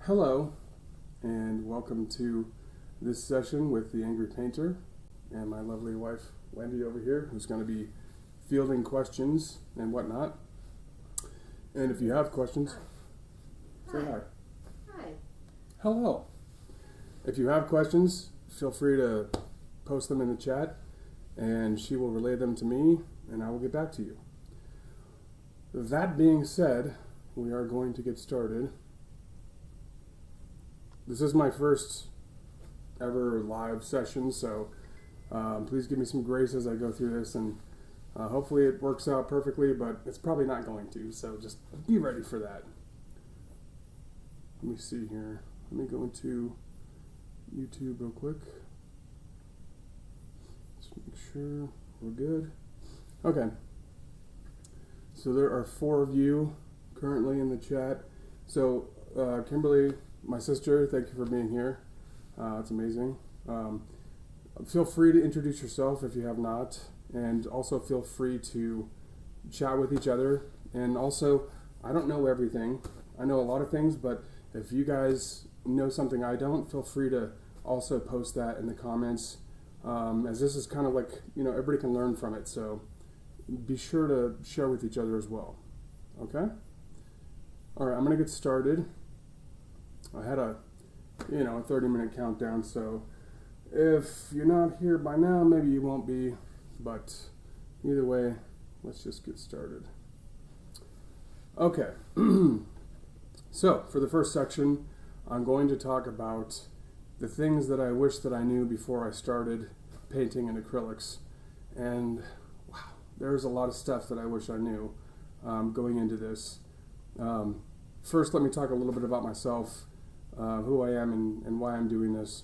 Hello, and welcome to this session with the Angry Painter and my lovely wife, Wendy, over here, who's going to be fielding questions and whatnot. And if you have questions, say hi. Hi. Hello. If you have questions, feel free to post them in the chat, and she will relay them to me, and I will get back to you. That being said, we are going to get started. This is my first ever live session, so please give me some grace as I go through this, and hopefully it works out perfectly, but it's probably not going to, so just be ready for that. Let me see here. Let me go into YouTube real quick. Just make sure we're good. Okay. So there are 4 of you currently in the chat. So Kimberly, my sister, thank you for being here. It's amazing. Feel free to introduce yourself if you have not, and also feel free to chat with each other. And also, I don't know everything. I know a lot of things, but if you guys know something I don't, feel free to also post that in the comments, as this is kind of like, everybody can learn from it. So be sure to share with each other as well. Okay? All right, I'm going to get started. I had a 30-minute countdown, so if you're not here by now, maybe you won't be, but either way, let's just get started. Okay, so for the first section, I'm going to talk about the things that I wish that I knew before I started painting in acrylics, and wow, there's a lot of stuff that I wish I knew going into this. First, let me talk a little bit about myself. Who I am and why I'm doing this.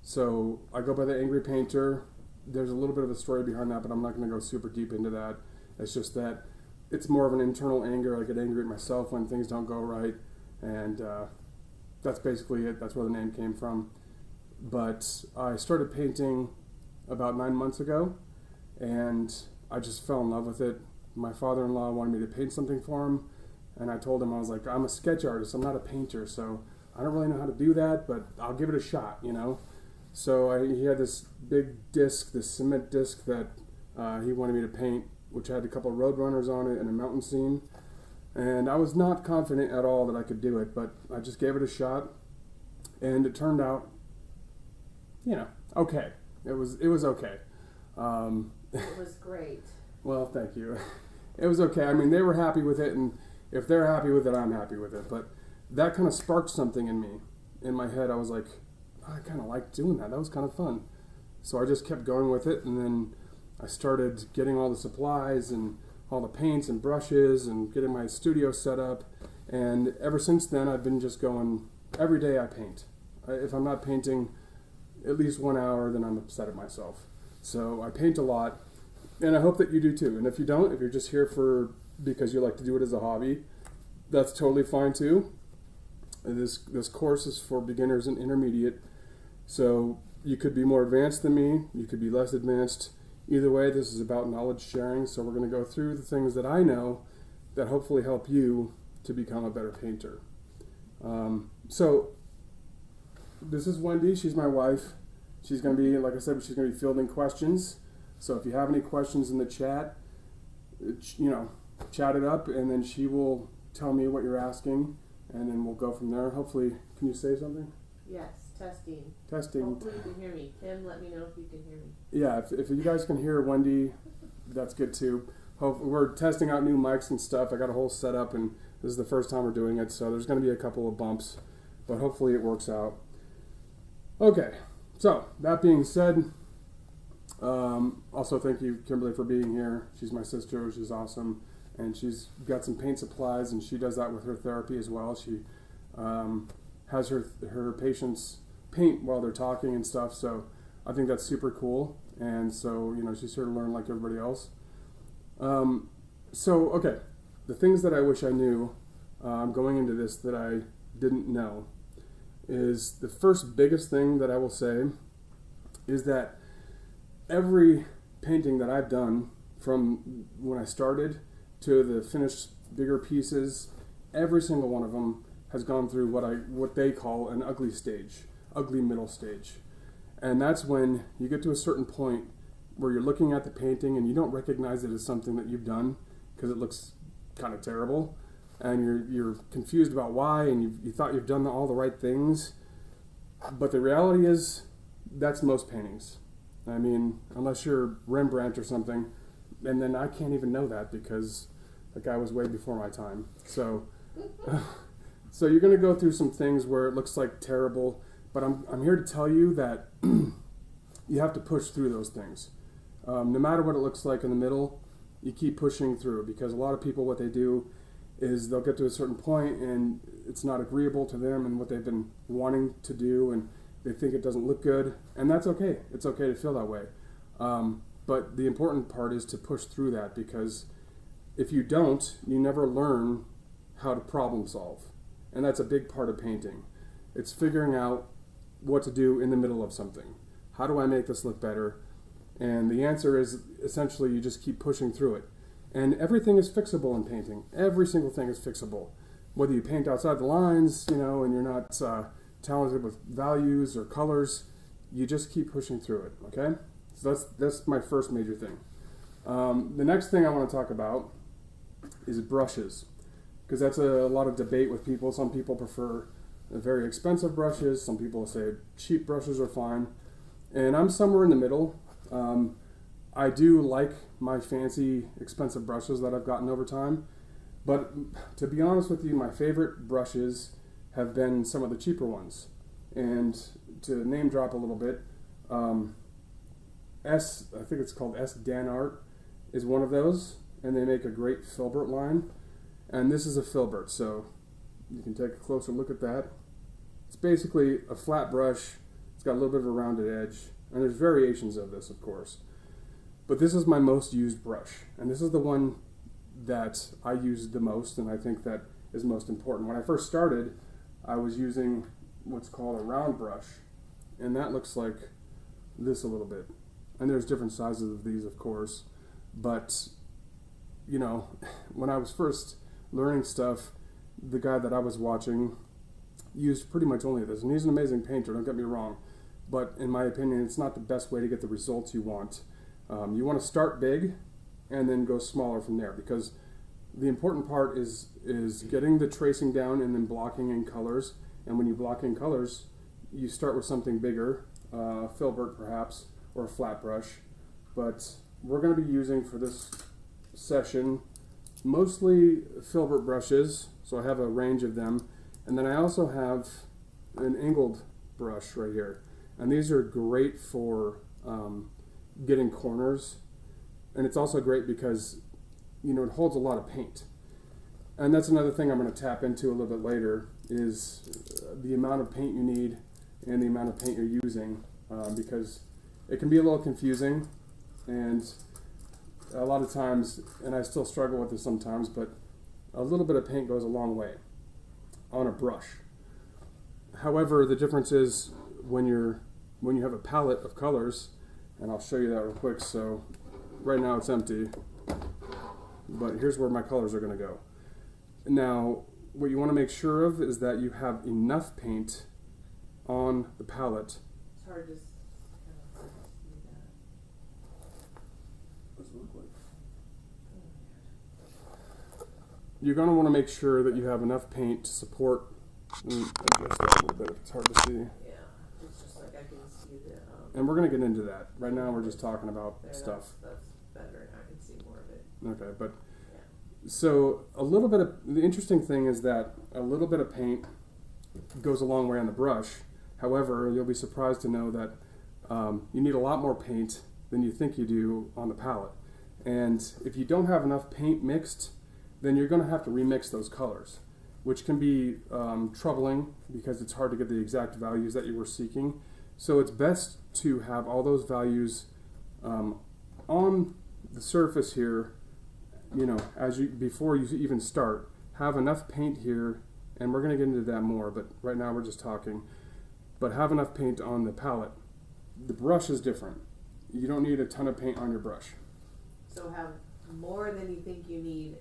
So I go by the Angry Painter. There's a little bit of a story behind that, but I'm not going to go super deep into that. It's just that it's more of an internal anger. I get angry at myself when things don't go right, and that's basically it. That's where the name came from. But I started painting about 9 months ago, and I just fell in love with it. My father-in-law wanted me to paint something for him, and I told him, I was like, I'm a sketch artist. I'm not a painter, so I don't really know how to do that, but I'll give it a shot, So he had this big disc, this cement disc that he wanted me to paint, which had a couple of road runners on it and a mountain scene. And I was not confident at all that I could do it, but I just gave it a shot, and it turned out, okay. It was okay. It was great. Well, thank you. It was okay. I mean, they were happy with it, and if they're happy with it, I'm happy with it. But that kind of sparked something in me. In my head, I was like, I kind of like doing that. That was kind of fun. So I just kept going with it, and then I started getting all the supplies and all the paints and brushes and getting my studio set up. And ever since then, I've been just going, every day I paint. If I'm not painting at least 1 hour, then I'm upset at myself. So I paint a lot, and I hope that you do too. And if you don't, if you're just here because you like to do it as a hobby, that's totally fine too. This course is for beginners and intermediate, so you could be more advanced than me, you could be less advanced. Either way, this is about knowledge sharing, so we're going to go through the things that I know that hopefully help you to become a better painter. So this is Wendy, she's my wife. She's going to be, like I said, she's going to be fielding questions. So if you have any questions in the chat, chat it up, and then she will tell me what you're asking, and then we'll go from there. Hopefully, can you say something? Yes, testing. Testing. Hopefully you can hear me. Tim, let me know if you can hear me. Yeah, if you guys can hear Wendy, that's good too. We're testing out new mics and stuff. I got a whole setup, and this is the first time we're doing it, so there's going to be a couple of bumps, but hopefully it works out. Okay, so that being said, also thank you, Kimberly, for being here. She's my sister. She's awesome. And she's got some paint supplies, and she does that with her therapy as well. She has her patients paint while they're talking and stuff, so I think that's super cool. And so, she's here to learn like everybody else. Okay, the things that I wish I knew going into this that I didn't know is the first biggest thing that I will say is that every painting that I've done from when I started to the finished bigger pieces, every single one of them has gone through what they call an ugly middle stage. And that's when you get to a certain point where you're looking at the painting and you don't recognize it as something that you've done because it looks kind of terrible, and you're confused about why, and you thought you've done all the right things, but the reality is that's most paintings. I mean, unless you're Rembrandt or something, and then I can't even know that because the guy was way before my time. So so you're going to go through some things where it looks like terrible, but I'm here to tell you that you have to push through those things. No matter what it looks like in the middle, you keep pushing through, because a lot of people, what they do is they'll get to a certain point and it's not agreeable to them and what they've been wanting to do, and they think it doesn't look good, and that's okay. It's okay to feel that way. But the important part is to push through that, because if you don't, you never learn how to problem solve. And that's a big part of painting. It's figuring out what to do in the middle of something. How do I make this look better? And the answer is essentially you just keep pushing through it. And everything is fixable in painting. Every single thing is fixable. Whether you paint outside the lines, and you're not talented with values or colors, you just keep pushing through it, okay? So that's my first major thing. The next thing I want to talk about is brushes, because that's a lot of debate with people. Some people prefer very expensive brushes. Some people say cheap brushes are fine. And I'm somewhere in the middle. I do like my fancy, expensive brushes that I've gotten over time. But to be honest with you, my favorite brushes have been some of the cheaper ones. And to name drop a little bit, I think it's called S. Dan Art, is one of those. And they make a great filbert line. And this is a filbert, so you can take a closer look at that. It's basically a flat brush. It's got a little bit of a rounded edge. And there's variations of this, of course. But this is my most used brush. And this is the one that I use the most, and I think that is most important. When I first started, I was using what's called a round brush. And that looks like this a little bit. And there's different sizes of these, of course. But, when I was first learning stuff, the guy that I was watching used pretty much only this. And he's an amazing painter, don't get me wrong. But in my opinion, it's not the best way to get the results you want. You want to start big and then go smaller from there, because the important part is getting the tracing down and then blocking in colors. And when you block in colors, you start with something bigger, filbert perhaps, or a flat brush. But we're going to be using for this session mostly filbert brushes, so I have a range of them. And then I also have an angled brush right here. And these are great for getting corners. And it's also great because, it holds a lot of paint. And that's another thing I'm going to tap into a little bit later, is the amount of paint you need and the amount of paint you're using, because it can be a little confusing. And a lot of times, and I still struggle with this sometimes, but a little bit of paint goes a long way on a brush. However, the difference is when you have a palette of colors, and I'll show you that real quick. So right now it's empty, but here's where my colors are going to go. Now, what you want to make sure of is that you have enough paint on the palette. It's hard to see that. What does it look like? You're going to want to make sure that you have enough paint to support. Adjust that a little bit if it's hard to see. Yeah, it's just like I can see the. And we're going to get into that. Right now we're just talking about stuff. That's better, and I can see more of it. Okay, but so a little bit of the interesting thing is that a little bit of paint goes a long way on the brush. However, you'll be surprised to know that you need a lot more paint than you think you do on the palette. And if you don't have enough paint mixed, then you're going to have to remix those colors, which can be troubling because it's hard to get the exact values that you were seeking. So it's best to have all those values on the surface here, before you even start. Have enough paint here, and we're going to get into that more, but right now we're just talking. But have enough paint on the palette. The brush is different. You don't need a ton of paint on your brush. So have more than you think you need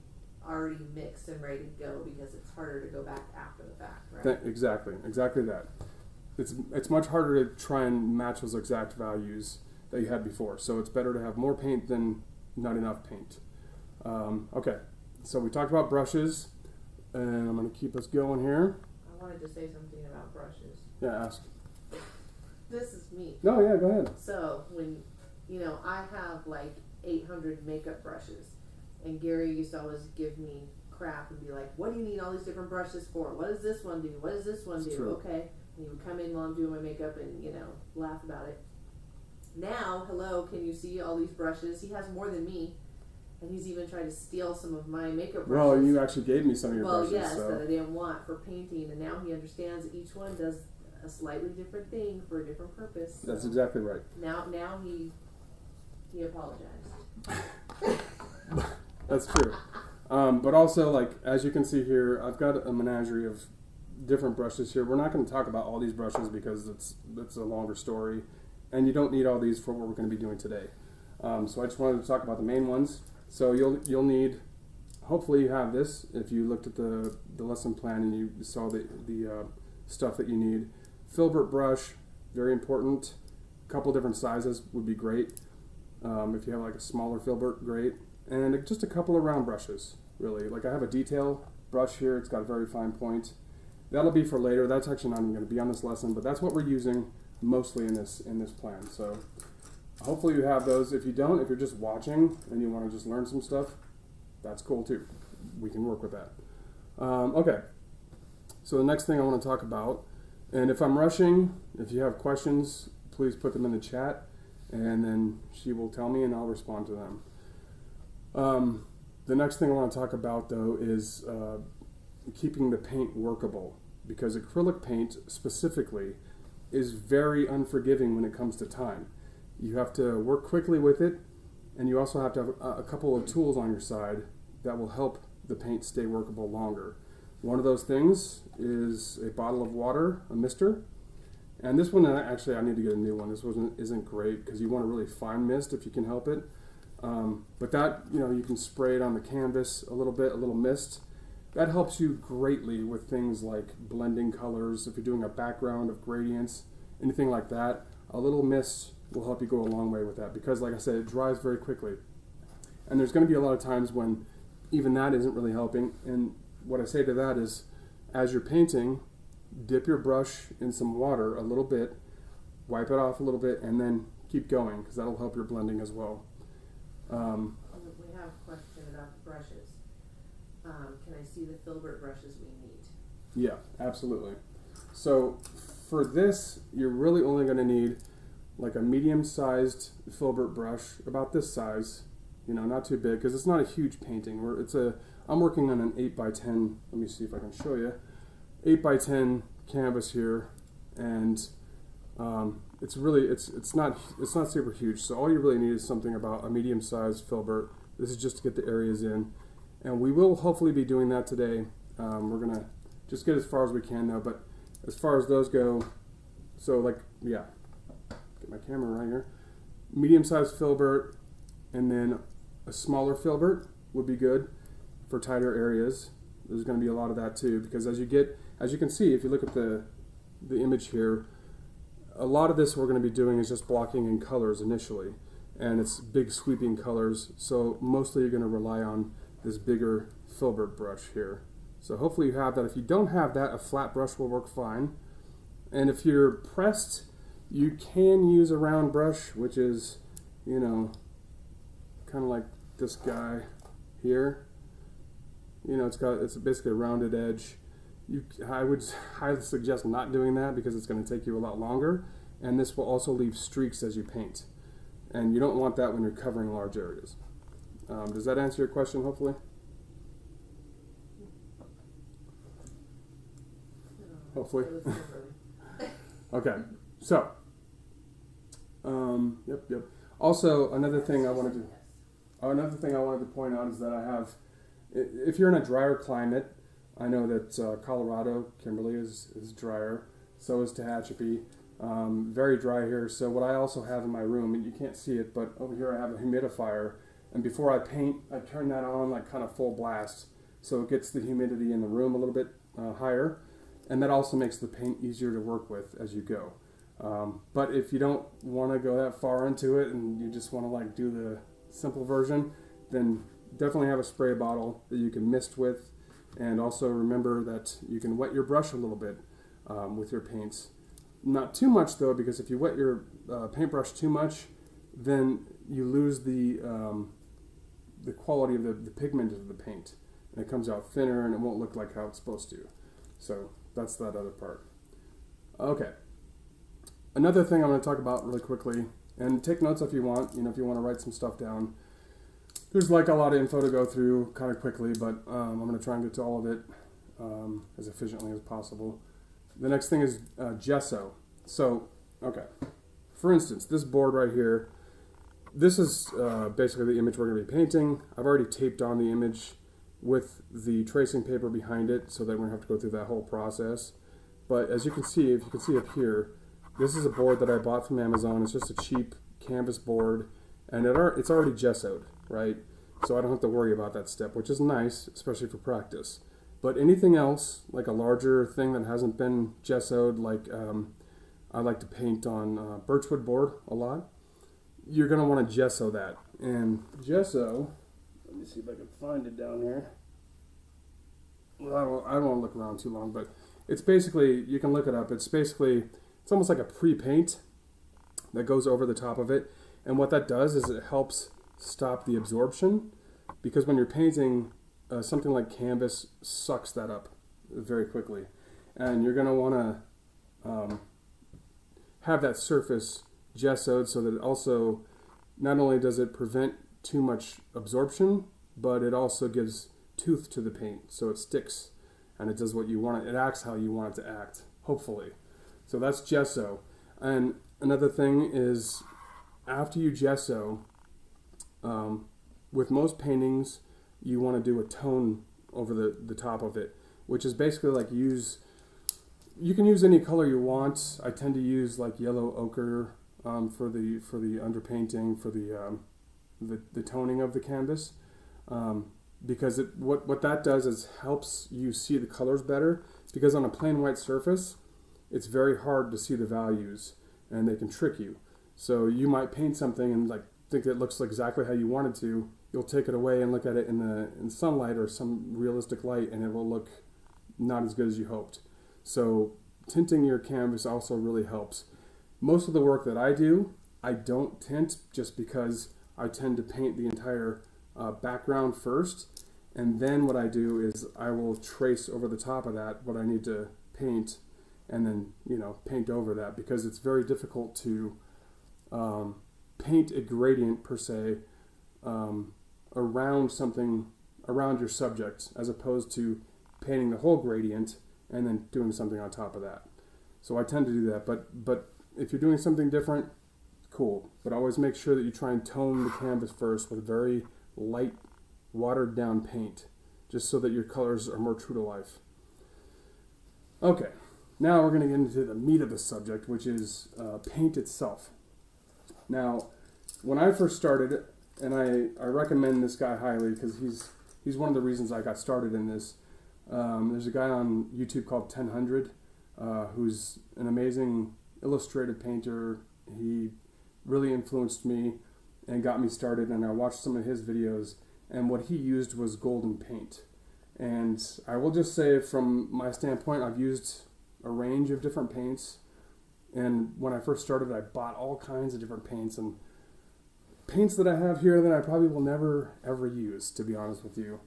already mixed and ready to go because it's harder to go back after the fact, right? Exactly that. It's much harder to try and match those exact values that you had before. So it's better to have more paint than not enough paint. Okay, so we talked about brushes, and I'm going to keep us going here. I wanted to say something about brushes. Yeah, ask. This is me. No, yeah, go ahead. So when, I have like 800 makeup brushes, and Gary used to always give me crap and be like, what do you need all these different brushes for? What does this one do? What does this one do? True. Okay. And he would come in while I'm doing my makeup and, laugh about it. Now, hello, can you see all these brushes? He has more than me. And he's even tried to steal some of my makeup brushes. Well, you actually gave me some of your brushes. Well, yes, so. that I didn't want for painting. And now he understands that each one does a slightly different thing for a different purpose. That's exactly right. Now he apologized. That's true. But also, like, as you can see here, I've got a menagerie of different brushes here. We're not going to talk about all these brushes because it's a longer story, and you don't need all these for what we're going to be doing today. So I just wanted to talk about the main ones. So you'll need, hopefully you have this if you looked at the lesson plan and you saw the stuff that you need. Filbert brush, very important. A couple different sizes would be great. If you have like a smaller filbert, great. And just a couple of round brushes, really. Like I have a detail brush here. It's got a very fine point. That'll be for later. That's actually not even going to be on this lesson, but that's what we're using mostly in this plan. So hopefully you have those. If you don't, if you're just watching and you want to just learn some stuff, that's cool too. We can work with that. Okay. So the next thing I want to talk about, and if I'm rushing, if you have questions, please put them in the chat, and then she will tell me and I'll respond to them. The next thing I want to talk about, though, is keeping the paint workable, because acrylic paint specifically is very unforgiving when it comes to time. You have to work quickly with it, and you also have to have a couple of tools on your side that will help the paint stay workable longer. One of those things is a bottle of water, a mister, and this one actually I need to get a new one. This one isn't great because you want a really fine mist if you can help it. But that, you can spray it on the canvas a little mist. That helps you greatly with things like blending colors. If you're doing a background of gradients, anything like that, a little mist will help you go a long way with that because, like I said, it dries very quickly. And there's going to be a lot of times when even that isn't really helping. And what I say to that is, as you're painting, dip your brush in some water a little bit, wipe it off a little bit, and then keep going because that'll help your blending as well. We have a question about the brushes. Can I see the filbert brushes we need? Yeah, absolutely. So for this, you're really only going to need like a medium-sized filbert brush, about this size, not too big, because it's not a huge painting. I'm working on an 8x10. Let me see if I can show you. 8x10 canvas here, and it's not super huge. So all you really need is something about a medium-sized filbert. This is just to get the areas in, and we will hopefully be doing that today. We're gonna just get as far as we can though. But as far as those go, so get my camera right here. Medium-sized filbert, and then a smaller filbert would be good for tighter areas. There's going to be a lot of that too, because as you can see, if you look at the image here, a lot of this we're going to be doing is just blocking in colors initially, and it's big sweeping colors, so mostly you're going to rely on this bigger filbert brush here. So hopefully you have that. If you don't have that, a flat brush will work fine. And if you're pressed, you can use a round brush, which is, kind of like this guy here. It's basically a rounded edge. I would highly suggest not doing that because it's going to take you a lot longer, and this will also leave streaks as you paint. And you don't want that when you're covering large areas. Does that answer your question, hopefully? Hopefully. Okay, so, yep. Also, another thing I wanted to point out is that I have, if you're in a drier climate, I know that Colorado, Kimberly is drier, so is Tehachapi, very dry here. So what I also have in my room, and you can't see it, but over here I have a humidifier, and before I paint, I turn that on like kind of full blast, so it gets the humidity in the room a little bit higher, and that also makes the paint easier to work with as you go. But if you don't want to go that far into it and you just want to like do the simple version, then definitely have a spray bottle that you can mist with, and also remember that you can wet your brush a little bit with your paints. Not too much though, because if you wet your paintbrush too much, then you lose the quality of the pigment of the paint, and it comes out thinner and it won't look like how it's supposed to. So that's that other part. Okay. Another thing I'm going to talk about really quickly, and take notes if you want, if you want to write some stuff down. There's like a lot of info to go through kind of quickly, but I'm going to try and get to all of it as efficiently as possible. The next thing is gesso. So, okay. For instance, this board right here, this is basically the image we're going to be painting. I've already taped on the image with the tracing paper behind it so that we don't have to go through that whole process. But as you can see, if you can see up here, this is a board that I bought from Amazon. It's just a cheap canvas board, and it's already gessoed, right? So I don't have to worry about that step, which is nice, especially for practice. But anything else, like a larger thing that hasn't been gessoed, like I like to paint on birchwood board a lot, you're going to want to gesso that. And gesso, let me see if I can find it down here. Well, I don't want to look around too long, but it's basically, you can look it up, it's almost like a pre-paint that goes over the top of it. And what that does is it helps stop the absorption, because when you're painting, something like canvas sucks that up very quickly. And you're going to want to have that surface gessoed so that it also, not only does it prevent too much absorption, but it also gives tooth to the paint, so it sticks and it does what you want it acts how you want it to act, hopefully. So that's gesso. And another thing is, after you gesso, with most paintings, you want to do a tone over the top of it, which is basically like you can use any color you want. I tend to use like yellow ochre for the underpainting, for the toning of the canvas, because what that does is helps you see the colors better, because on a plain white surface, it's very hard to see the values, and they can trick you. So you might paint something and like think it looks exactly how you want it to. You'll take it away and look at it in sunlight or some realistic light, and it will look not as good as you hoped. So tinting your canvas also really helps. Most of the work that I do, I don't tint, just because I tend to paint the entire background first, and then what I do is I will trace over the top of that what I need to paint, and then paint over that, because it's very difficult to paint a gradient per se around your subject, as opposed to painting the whole gradient and then doing something on top of that. So I tend to do that, but if you're doing something different, cool. But always make sure that you try and tone the canvas first with very light, watered down paint, just so that your colors are more true to life. Okay, now we're going to get into the meat of the subject, which is paint itself. Now, when I first started, and I recommend this guy highly because he's one of the reasons I got started in this. There's a guy on YouTube called 1000 who's an amazing illustrated painter. He really influenced me and got me started, and I watched some of his videos, and what he used was golden paint. And I will just say, from my standpoint, I've used a range of different paints, and when I first started, I bought all kinds of different paints, and paints that I have here that I probably will never ever use, to be honest with you.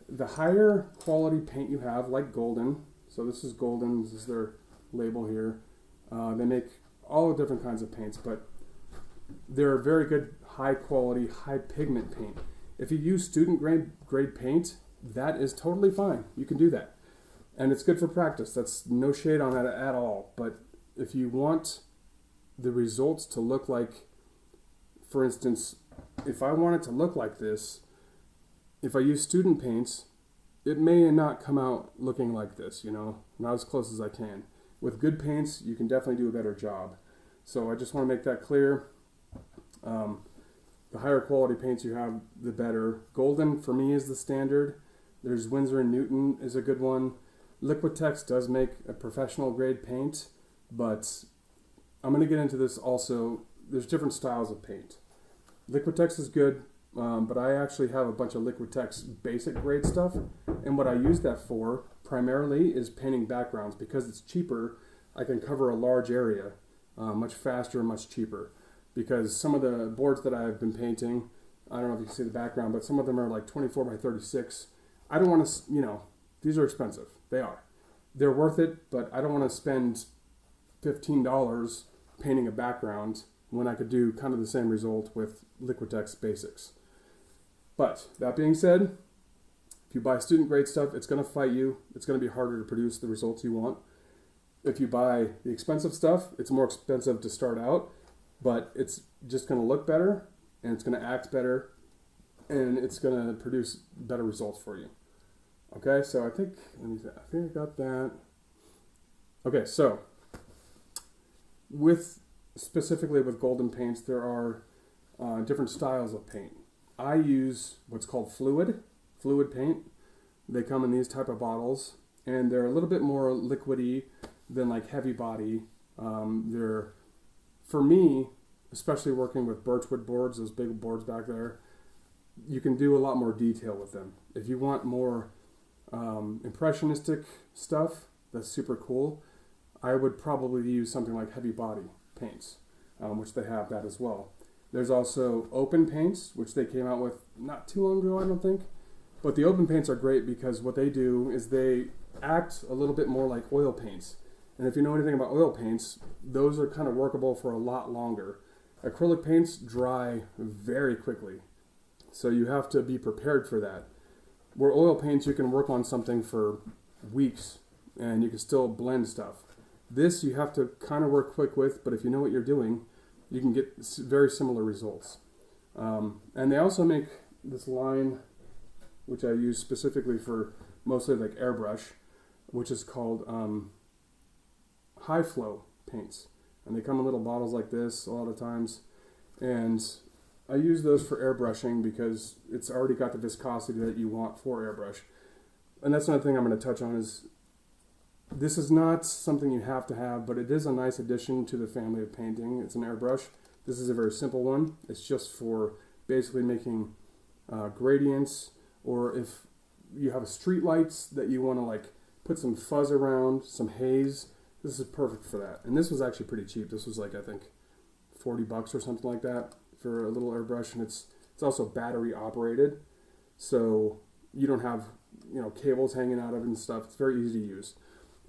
The higher quality paint you have, like Golden, so this is Golden, this is their label here. They make all different kinds of paints, but they're very good, high quality, high pigment paint. If you use student grade paint, that is totally fine. You can do that. And it's good for practice. That's no shade on that at all. But if you want the results to look like, for instance, if I want it to look like this, if I use student paints, it may not come out looking like this, not as close as I can. With good paints, you can definitely do a better job. So I just want to make that clear. The higher quality paints you have, the better. Golden, for me, is the standard. There's Winsor & Newton is a good one. Liquitex does make a professional grade paint, but I'm going to get into this also. There's different styles of paint. Liquitex is good, but I actually have a bunch of Liquitex basic grade stuff, and what I use that for primarily is painting backgrounds. Because it's cheaper, I can cover a large area much faster and much cheaper. Because some of the boards that I've been painting, I don't know if you can see the background, but some of them are like 24 by 36. I don't want to, these are expensive. They are. They're worth it, but I don't want to spend $15 painting a background when I could do kind of the same result with Liquitex Basics. But that being said, if you buy student grade stuff, it's going to fight you. It's going to be harder to produce the results you want. If you buy the expensive stuff, it's more expensive to start out, but it's just going to look better, and it's going to act better, and it's going to produce better results for you. Okay, so I think I got that. Okay, so specifically with golden paints, there are different styles of paint. I use what's called fluid paint. They come in these type of bottles, and they're a little bit more liquidy than like heavy body. They're, for me, especially working with birchwood boards, those big boards back there, you can do a lot more detail with them. If you want more impressionistic stuff, that's super cool. I would probably use something like heavy body paints, which they have that as well. There's also open paints, which they came out with not too long ago, I don't think. But the open paints are great because what they do is they act a little bit more like oil paints. And if you know anything about oil paints, those are kind of workable for a lot longer. Acrylic paints dry very quickly, so you have to be prepared for that. Where oil paints, you can work on something for weeks and you can still blend stuff. This you have to kind of work quick with, but if you know what you're doing, you can get very similar results. And they also make this line, which I use specifically for mostly like airbrush, which is called high flow paints. And they come in little bottles like this a lot of times. And I use those for airbrushing because it's already got the viscosity that you want for airbrush. And that's another thing I'm going to touch on is this is not something you have to have, but it is a nice addition to the family of painting. It's an airbrush. This is a very simple one. It's just for basically making gradients, or if you have street lights that you want to like put some fuzz around, some haze, this is perfect for that. And this was actually pretty cheap. This was like, I think, $40 or something like that for a little airbrush, and it's also battery operated, so you don't have cables hanging out of it and stuff. It's very easy to use.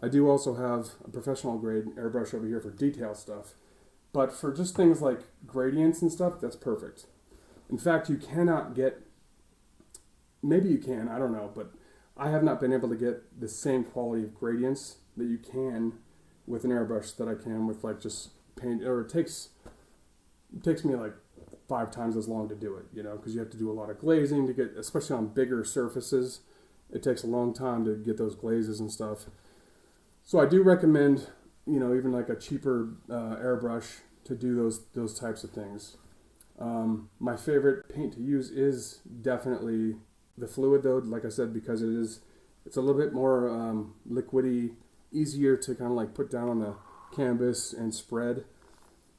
I do also have a professional grade airbrush over here for detail stuff, but for just things like gradients and stuff, that's perfect. In fact, you cannot get, maybe you can, I don't know, but I have not been able to get the same quality of gradients that you can with an airbrush that I can with like just paint, or it takes me like 5 times as long to do it, because you have to do a lot of glazing to get, especially on bigger surfaces. It takes a long time to get those glazes and stuff. So I do recommend, even like a cheaper airbrush to do those types of things. My favorite paint to use is definitely the fluid, though, like I said, because it's a little bit more liquidy, easier to kind of like put down on the canvas and spread.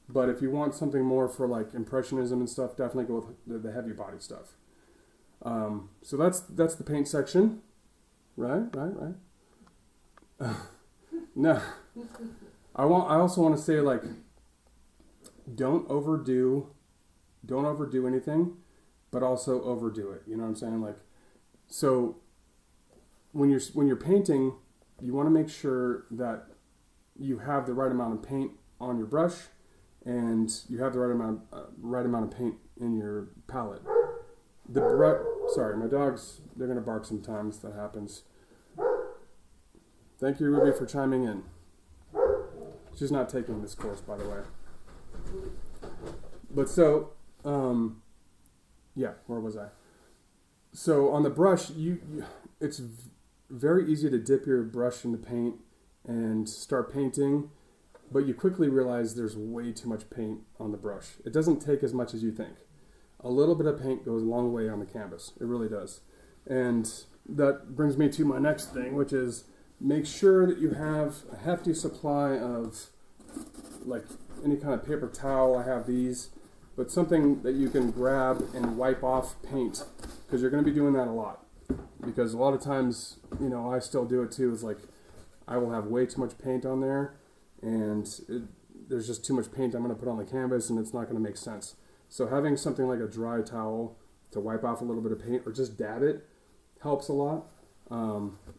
But if you want something more for like impressionism and stuff, definitely go with the heavy body stuff. So that's the paint section, right. No, I also want to say, like, don't overdo anything, but also overdo it. You know what I'm saying? Like, so when you're painting, you want to make sure that you have the right amount of paint on your brush, and you have the right amount of paint in your palette. Sorry, my dogs, they're going to bark sometimes. That happens. Thank you, Ruby, for chiming in. She's not taking this course, by the way. But so, where was I? So on the brush, it's very easy to dip your brush in the paint and start painting, but you quickly realize there's way too much paint on the brush. It doesn't take as much as you think. A little bit of paint goes a long way on the canvas. It really does. And that brings me to my next thing, which is make sure that you have a hefty supply of like any kind of paper towel. I have these, but something that you can grab and wipe off paint, because you're going to be doing that a lot. Because a lot of times, I still do it too. It's like I will have way too much paint on there, and there's just too much paint I'm going to put on the canvas, and it's not going to make sense. So having something like a dry towel to wipe off a little bit of paint or just dab it helps a lot.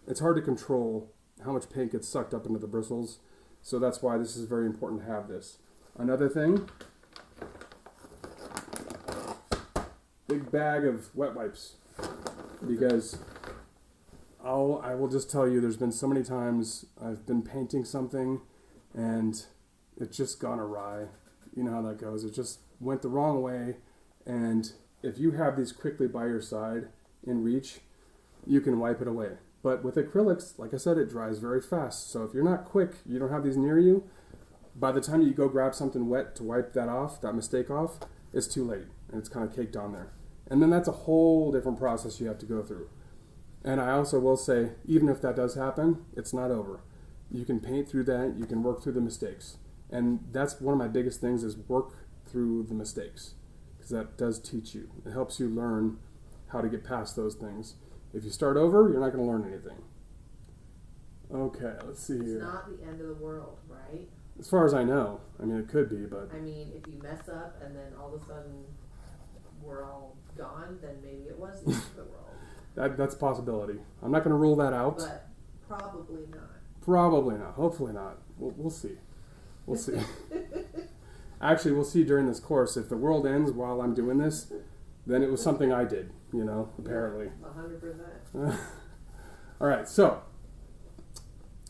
It's hard to control how much paint gets sucked up into the bristles, so that's why this is very important to have this. Another thing, big bag of wet wipes, because I will just tell you, there's been so many times I've been painting something and it's just gone awry. You know how that goes. It just went the wrong way, and if you have these quickly by your side in reach, you can wipe it away. But with acrylics, like I said, it dries very fast. So if you're not quick, you don't have these near you, by the time you go grab something wet to wipe that off, that mistake off, it's too late, and it's kind of caked on there. And then that's a whole different process you have to go through. And I also will say, even if that does happen, it's not over. You can paint through that, you can work through the mistakes. And that's one of my biggest things, is work through the mistakes, because that does teach you. It helps you learn how to get past those things. If you start over, you're not going to learn anything. Okay, let's see here. It's not the end of the world, right? As far as I know. I mean, it could be, but... I mean, if you mess up and then all of a sudden we're all gone, then maybe it was the end of the world. That's a possibility. I'm not going to rule that out. But probably not. Probably not. Hopefully not. We'll see. We'll see. Actually, we'll see during this course. If the world ends while I'm doing this, then it was something I did, apparently. 100%. All right, so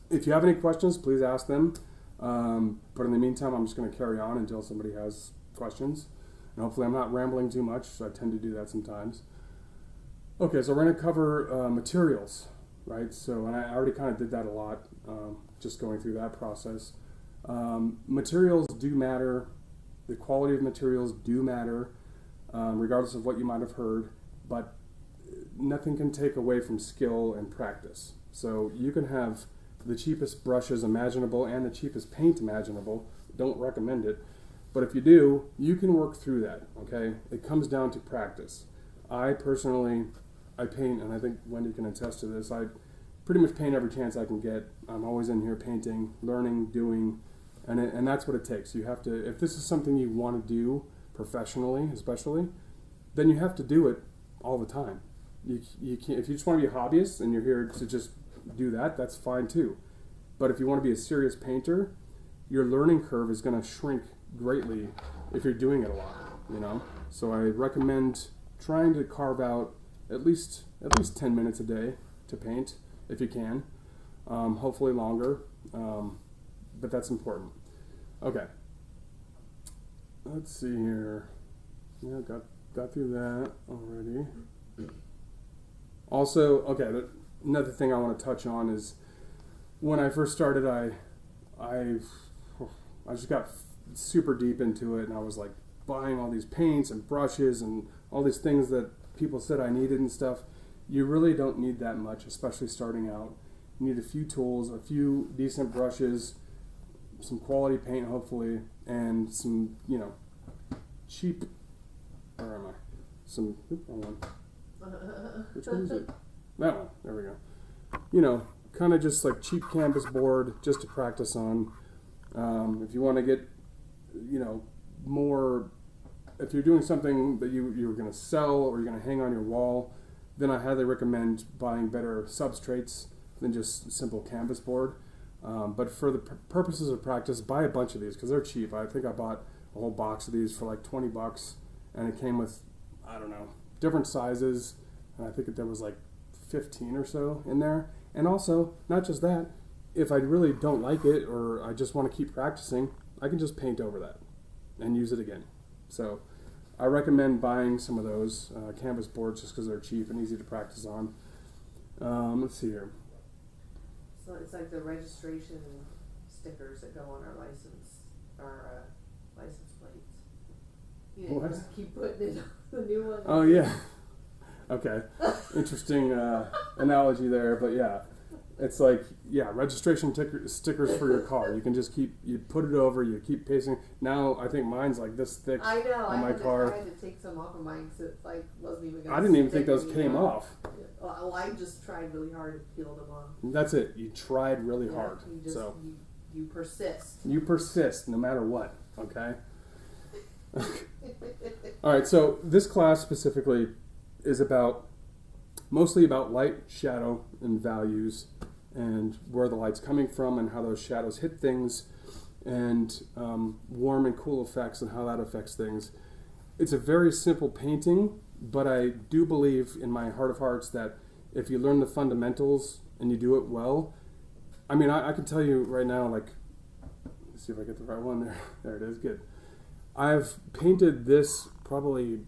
if you have any questions, please ask them. But in the meantime, I'm just going to carry on until somebody has questions. And hopefully I'm not rambling too much. I tend to do that sometimes. Okay, so we're going to cover materials, right? So, and I already kind of did that a lot, just going through that process. Materials do matter. The quality of materials do matter, regardless of what you might have heard. But nothing can take away from skill and practice. So you can have the cheapest brushes imaginable and the cheapest paint imaginable. Don't recommend it. But if you do, you can work through that, okay? It comes down to practice. I personally paint, and I think Wendy can attest to this, I pretty much paint every chance I can get. I'm always in here painting, learning, doing, and that's what it takes. You have to, if this is something you want to do professionally, especially, then you have to do it all the time. You can't, if you just want to be a hobbyist and you're here to just do that, that's fine too. But if you want to be a serious painter, your learning curve is going to shrink greatly if you're doing it a lot, So I recommend trying to carve out at least 10 minutes a day to paint if you can. Hopefully longer, but that's important. Okay. Let's see here. Yeah, got through that already. Also, okay, another thing I want to touch on is when I first started, I just got super deep into it, and I was like buying all these paints and brushes and all these things that people said I needed and stuff. You really don't need that much, especially starting out. You need a few tools, a few decent brushes, some quality paint hopefully, and some, cheap, where am I? Wrong one. Which one is it? That one, there we go. Kind of just like cheap canvas board just to practice on. If you want to get, more, if you're doing something that you're going to sell or you're going to hang on your wall, then I highly recommend buying better substrates than just simple canvas board. But for the purposes of practice, buy a bunch of these because they're cheap. I think I bought a whole box of these for like $20, and it came with, I don't know, different sizes, and I think that there was like 15 or so in there. And also, not just that, if I really don't like it or I just want to keep practicing, I can just paint over that and use it again. So I recommend buying some of those canvas boards just because they're cheap and easy to practice on. Let's see here. So it's like the registration stickers that go on our license plates. What? Just keep putting in the new ones. Oh yeah. Okay. Interesting analogy there, but yeah. It's like, yeah, registration stickers for your car. You can just you put it over, you keep pasting. Now, I think mine's like this thick I know. on my car. I had to take some off of mine because it like wasn't even. I didn't even think those came off. Well, I just tried really hard and peeled them off. That's it. You tried really hard. You persist. You persist no matter what, okay? All right, so this class specifically is mostly about light, shadow, and values, and where the light's coming from and how those shadows hit things, and warm and cool effects and how that affects things. It's a very simple painting, but I do believe in my heart of hearts that if you learn the fundamentals and you do it well, I mean, I can tell you right now, like, let's see if I get the right one there. There it is, good. I've painted this probably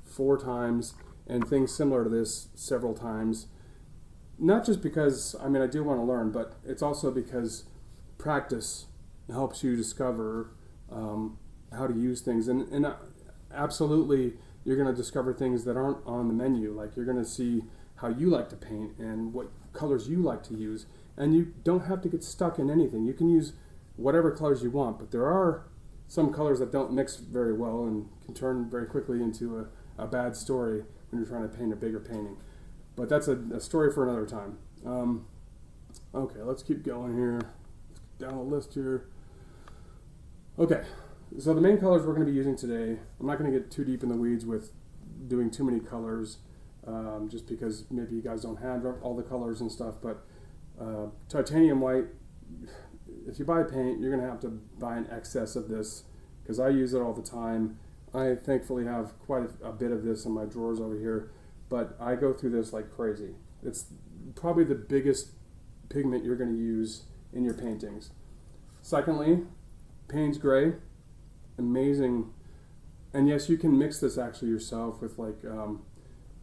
4 times and things similar to this several times. Not just because, I mean, I do want to learn, but it's also because practice helps you discover how to use things. And absolutely, you're going to discover things that aren't on the menu. Like, you're going to see how you like to paint and what colors you like to use. And you don't have to get stuck in anything. You can use whatever colors you want, but there are some colors that don't mix very well and can turn very quickly into a bad story when you're trying to paint a bigger painting. But that's a story for another time. Okay, let's keep going here. Down the list here. Okay, so the main colors we're going to be using today, I'm not going to get too deep in the weeds with doing too many colors, just because maybe you guys don't have all the colors and stuff, but titanium white, if you buy paint, you're going to have to buy an excess of this, because I use it all the time. I thankfully have quite a bit of this in my drawers over here, but I go through this like crazy. It's probably the biggest pigment you're going to use in your paintings. Secondly, Payne's Gray, amazing. And yes, you can mix this actually yourself with like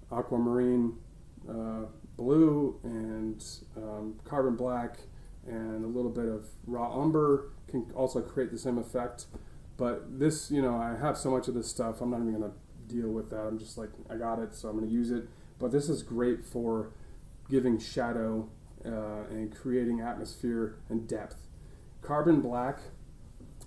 aquamarine blue and carbon black and a little bit of raw umber can also create the same effect. But this, I have so much of this stuff, I'm not even going to deal with that. I'm just like, I got it, so I'm going to use it. But this is great for giving shadow and creating atmosphere and depth. Carbon black,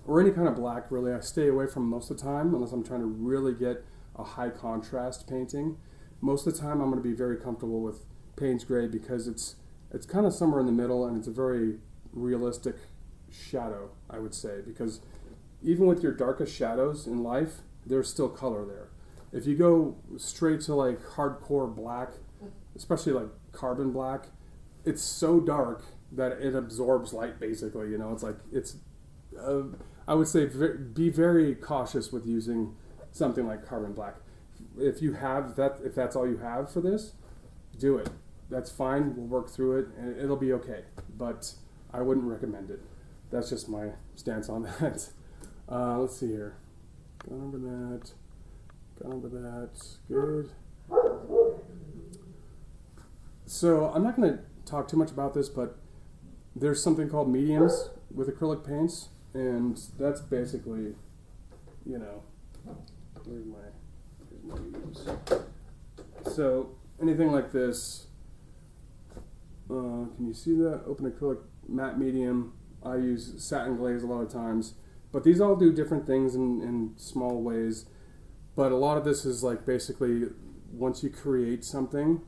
or any kind of black, really, I stay away from most of the time, unless I'm trying to really get a high contrast painting. Most of the time, I'm going to be very comfortable with Payne's Gray because it's kind of somewhere in the middle, and it's a very realistic shadow, I would say, because even with your darkest shadows in life, there's still color there. If you go straight to like hardcore black, especially like carbon black, it's so dark that it absorbs light basically, I would say be very cautious with using something like carbon black. If that's all you have for this, do it. That's fine, we'll work through it and it'll be okay, but I wouldn't recommend it. That's just my stance on that. Let's see here. Gone over that. Good. So I'm not going to talk too much about this, but there's something called mediums with acrylic paints, and that's basically, here's my mediums. So anything like this, can you see that? Open acrylic matte medium. I use satin glaze a lot of times. But these all do different things in small ways. But a lot of this is like basically once you create something,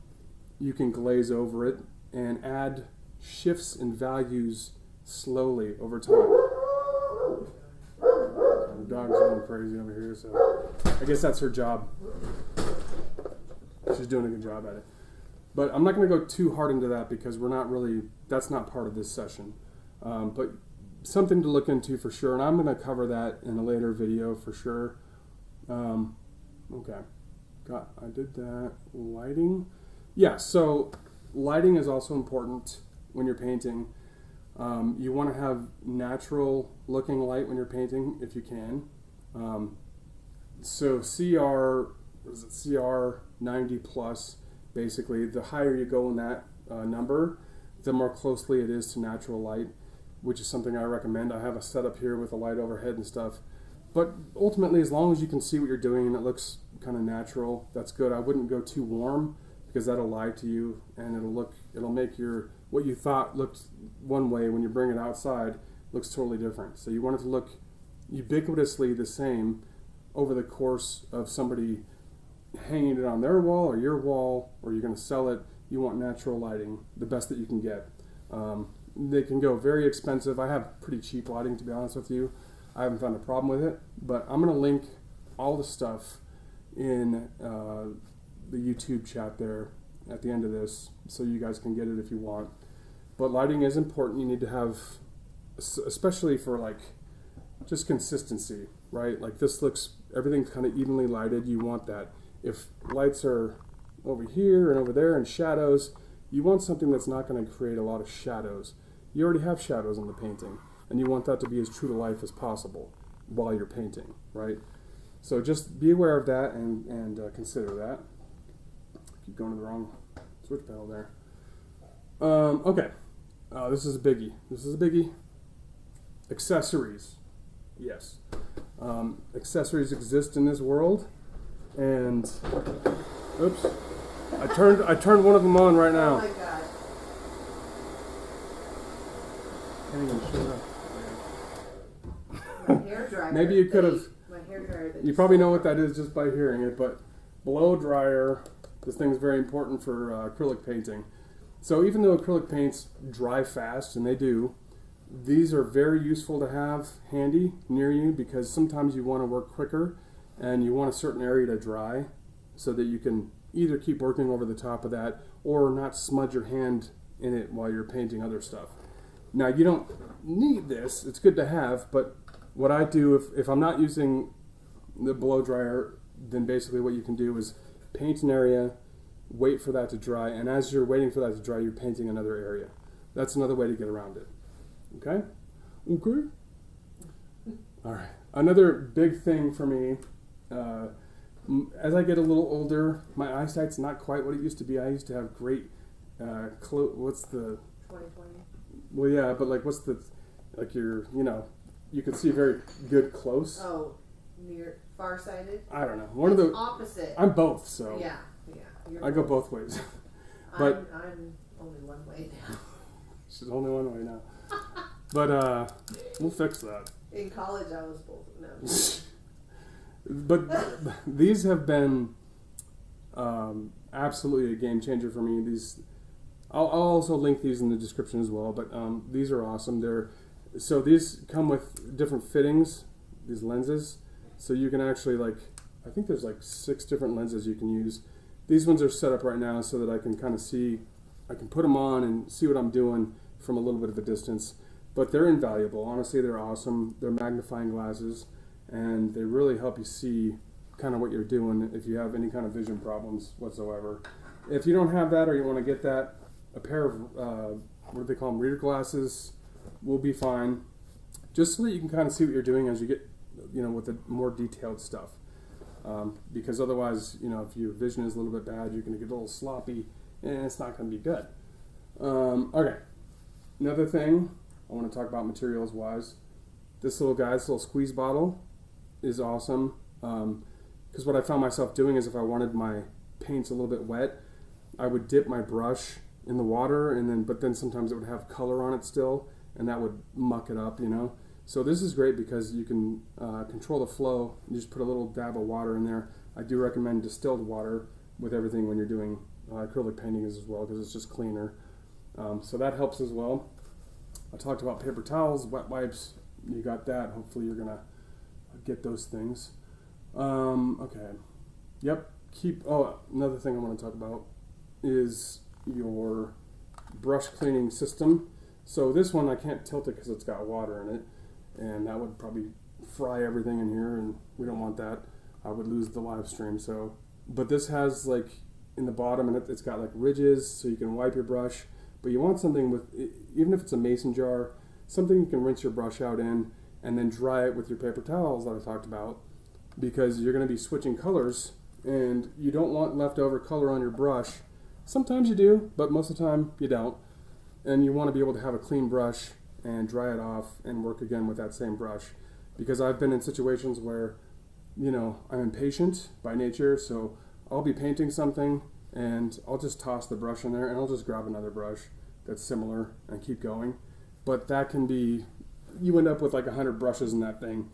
you can glaze over it and add shifts in values slowly over time. The dog's going crazy over here, so I guess that's her job. She's doing a good job at it. But I'm not going to go too hard into that because that's not part of this session. But something to look into for sure, and I'm going to cover that in a later video for sure. Okay, I did that. Lighting. Yeah, so lighting is also important when you're painting. You want to have natural looking light when you're painting if you can. So CR 90 plus, basically, the higher you go in that number, the more closely it is to natural light, which is something I recommend. I have a setup here with a light overhead and stuff. But ultimately, as long as you can see what you're doing and it looks kind of natural, that's good. I wouldn't go too warm because that'll lie to you, and it'll make what you thought looked one way when you bring it outside looks totally different. So you want it to look ubiquitously the same over the course of somebody hanging it on their wall or your wall, or you're going to sell it. You want natural lighting, the best that you can get. They can go very expensive. I have pretty cheap lighting, to be honest with you. I haven't found a problem with it, but I'm going to link all the stuff in the YouTube chat there at the end of this, so you guys can get it if you want. But lighting is important. You need to have, especially for like just consistency, right? Like everything's kind of evenly lighted. You want that. If lights are over here and over there and shadows, you want something that's not going to create a lot of shadows. You already have shadows in the painting, and you want that to be as true to life as possible while you're painting, right? So just be aware of that and consider that. Keep going to the wrong switch panel there. Okay. This is a biggie. Accessories. Yes. Accessories exist in this world, and oops, I turned one of them on right now. Oh my god. Can't even show My hair dryer. Maybe you could have. My hair dryer. You probably know what that is just by hearing it, but blow dryer. This thing is very important for acrylic painting. So even though acrylic paints dry fast, and they do, these are very useful to have handy near you, because sometimes you want to work quicker and you want a certain area to dry so that you can either keep working over the top of that or not smudge your hand in it while you're painting other stuff. Now, you don't need this. It's good to have, but what I do if I'm not using the blow dryer, then basically what you can do is paint an area, wait for that to dry, and as you're waiting for that to dry, you're painting another area. That's another way to get around it. Okay? Okay? All right. Another big thing for me, as I get a little older, my eyesight's not quite what it used to be. I used to have great, what's the... 20/20. Well, yeah, but like, what's the, like you can see very good close. Oh, near farsighted. I don't know. One of the opposite. I'm both, so Yeah. I go both ways. But I'm only one way now. She's only one way now. But we'll fix that. In college, I was both. No. But these have been absolutely a game changer for me. I'll also link these in the description as well. But these are awesome. These come with different fittings. These lenses, so you can actually I think there's 6 different lenses you can use. These ones are set up right now so that I can kind of see. I can put them on and see what I'm doing from a little bit of a distance. But they're invaluable. Honestly, they're awesome. They're magnifying glasses, and they really help you see kind of what you're doing if you have any kind of vision problems whatsoever. If you don't have that, or you want to get that, a pair of, what do they call them, reader glasses will be fine, just so that you can kind of see what you're doing as you get, with the more detailed stuff. Because otherwise, if your vision is a little bit bad, you're going to get a little sloppy, and it's not going to be good. Okay. Another thing I want to talk about materials-wise, this little squeeze bottle is awesome. Because what I found myself doing is if I wanted my paints a little bit wet, I would dip my brush in the water, but then sometimes it would have color on it still, and that would muck it up, So this is great because you can control the flow. You just put a little dab of water in there. I do recommend distilled water with everything when you're doing acrylic painting as well, because it's just cleaner. So that helps as well. I talked about paper towels, wet wipes. You got that. Hopefully you're going to get those things. Okay. Yep. Another thing I want to talk about is your brush cleaning system. So this one, I can't tilt it because it's got water in it, and that would probably fry everything in here, and we don't want that. I would lose the live stream. But this has in the bottom, and it's got ridges, so you can wipe your brush. But you want something with, even if it's a mason jar, something you can rinse your brush out in, and then dry it with your paper towels that I talked about, because you're going to be switching colors, and you don't want leftover color on your brush. Sometimes you do, but most of the time you don't. And you want to be able to have a clean brush and dry it off and work again with that same brush. Because I've been in situations where, I'm impatient by nature, so I'll be painting something and I'll just toss the brush in there, and I'll just grab another brush that's similar and keep going. But that can be, you end up with like 100 brushes in that thing,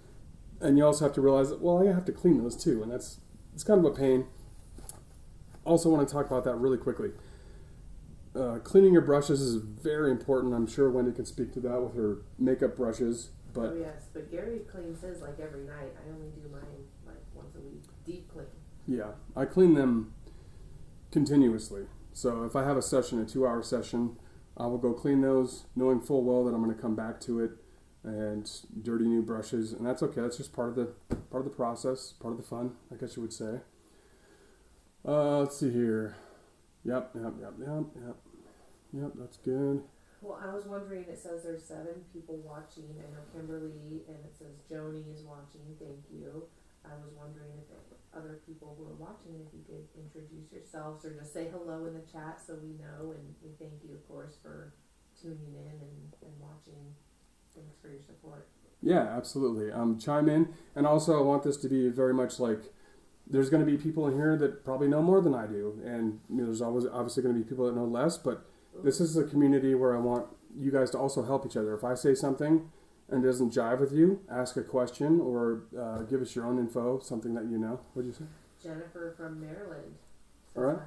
and you also have to realize that, well, I have to clean those too, and it's kind of a pain. Also want to talk about that really quickly. Cleaning your brushes is very important. I'm sure Wendy can speak to that with her makeup brushes. But oh yes, but Gary cleans his like every night. I only do mine like once a week, deep clean. Yeah, I clean them continuously. So if I have a session, a 2-hour session, I will go clean those, knowing full well that I'm going to come back to it and dirty new brushes, and that's okay. That's just part of the process, part of the fun, I guess you would say. Let's see here. Yep. That's good. Well, I was wondering, it says there's 7 people watching. I know Kimberly, and it says Joni is watching. Thank you. I was wondering if other people were watching, if you could introduce yourselves or just say hello in the chat so we know, and we thank you, of course, for tuning in and watching. Thanks for your support. Yeah, absolutely. Chime in, and also I want this to be very much like, there's going to be people in here that probably know more than I do, and there's always obviously going to be people that know less, but this is a community where I want you guys to also help each other. If I say something and it doesn't jive with you, ask a question or give us your own info, something that you know. What did you say? Jennifer from Maryland. All right.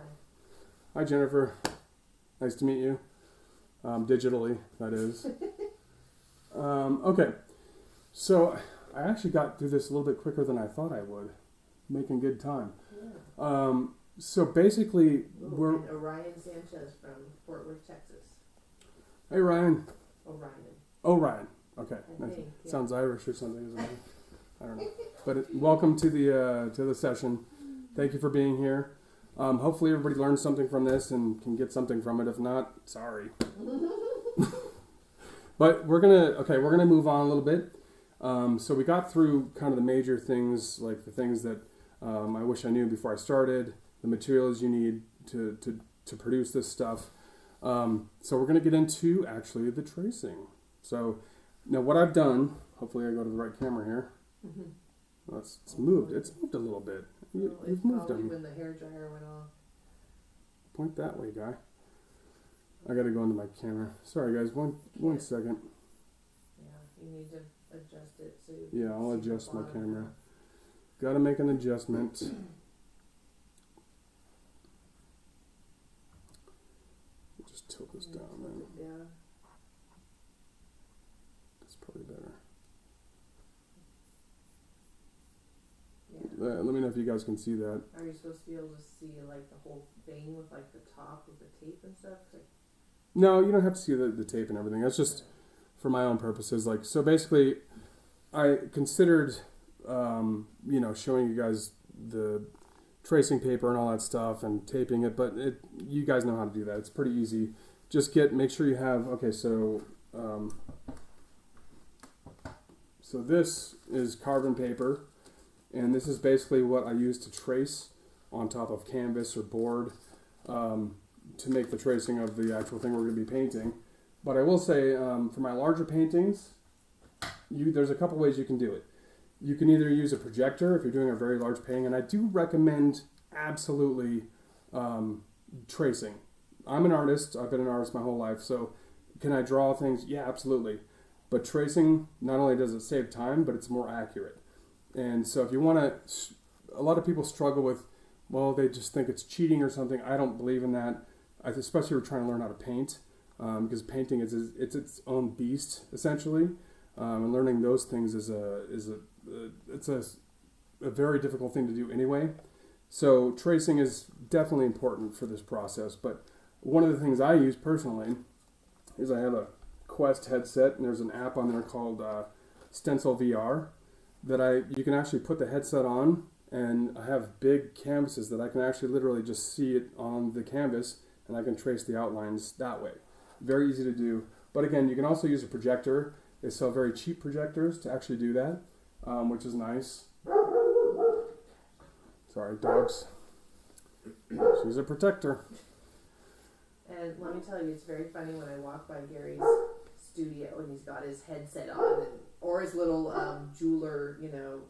Hi, Jennifer. Nice to meet you. Digitally, that is. Okay. So I actually got through this a little bit quicker than I thought I would. Making good time. Yeah. So basically, we're... And Orion Sanchez from Fort Worth, Texas. Hey, Ryan. Orion. Okay. I think, yeah. Sounds Irish or something, isn't it? I don't know. But welcome to the session. Thank you for being here. Hopefully everybody learned something from this and can get something from it. If not, sorry. But we're gonna move on a little bit. So we got through kind of the major things, like the things that I wish I knew before I started, the materials you need to produce this stuff. So we're going to get into actually the tracing. So now what I've done, hopefully I go to the right camera here. Mm-hmm. Well, it's moved a little bit. You've moved them. When the hairdryer went off. Point that way, guy. I got to go into my camera. Sorry, guys. One second. Yeah, you need to adjust it so you Yeah, I'll adjust my camera. Got to make an adjustment. Just tilt this down, man. Yeah. That's probably better. Yeah. Let me know if you guys can see that. Are you supposed to be able to see like the whole thing with like the top of the tape and stuff? No, you don't have to see the tape and everything. That's just for my own purposes. Like, so basically, I considered, showing you guys the tracing paper and all that stuff and taping it, but you guys know how to do that. It's pretty easy. Just make sure you have, so this is carbon paper, and this is basically what I use to trace on top of canvas or board to make the tracing of the actual thing we're going to be painting. But I will say, for my larger paintings, there's a couple ways you can do it. You can either use a projector if you're doing a very large painting, and I do recommend absolutely tracing. I'm an artist. I've been an artist my whole life, so can I draw things? Yeah, absolutely. But tracing, not only does it save time, but it's more accurate. And so if you want to, a lot of people struggle with, well, they just think it's cheating or something. I don't believe in that, especially if you're trying to learn how to paint, because painting is its own beast, essentially. And learning those things is a very difficult thing to do anyway. So tracing is definitely important for this process. But one of the things I use personally is I have a Quest headset, and there's an app on there called Stencil VR that you can actually put the headset on, and I have big canvases that I can actually literally just see it on the canvas, and I can trace the outlines that way. Very easy to do. But again, you can also use a projector. They sell very cheap projectors to actually do that, which is nice. Sorry, dogs. She's a protector. And let me tell you, it's very funny when I walk by Gary's studio and he's got his headset on or his little jeweler,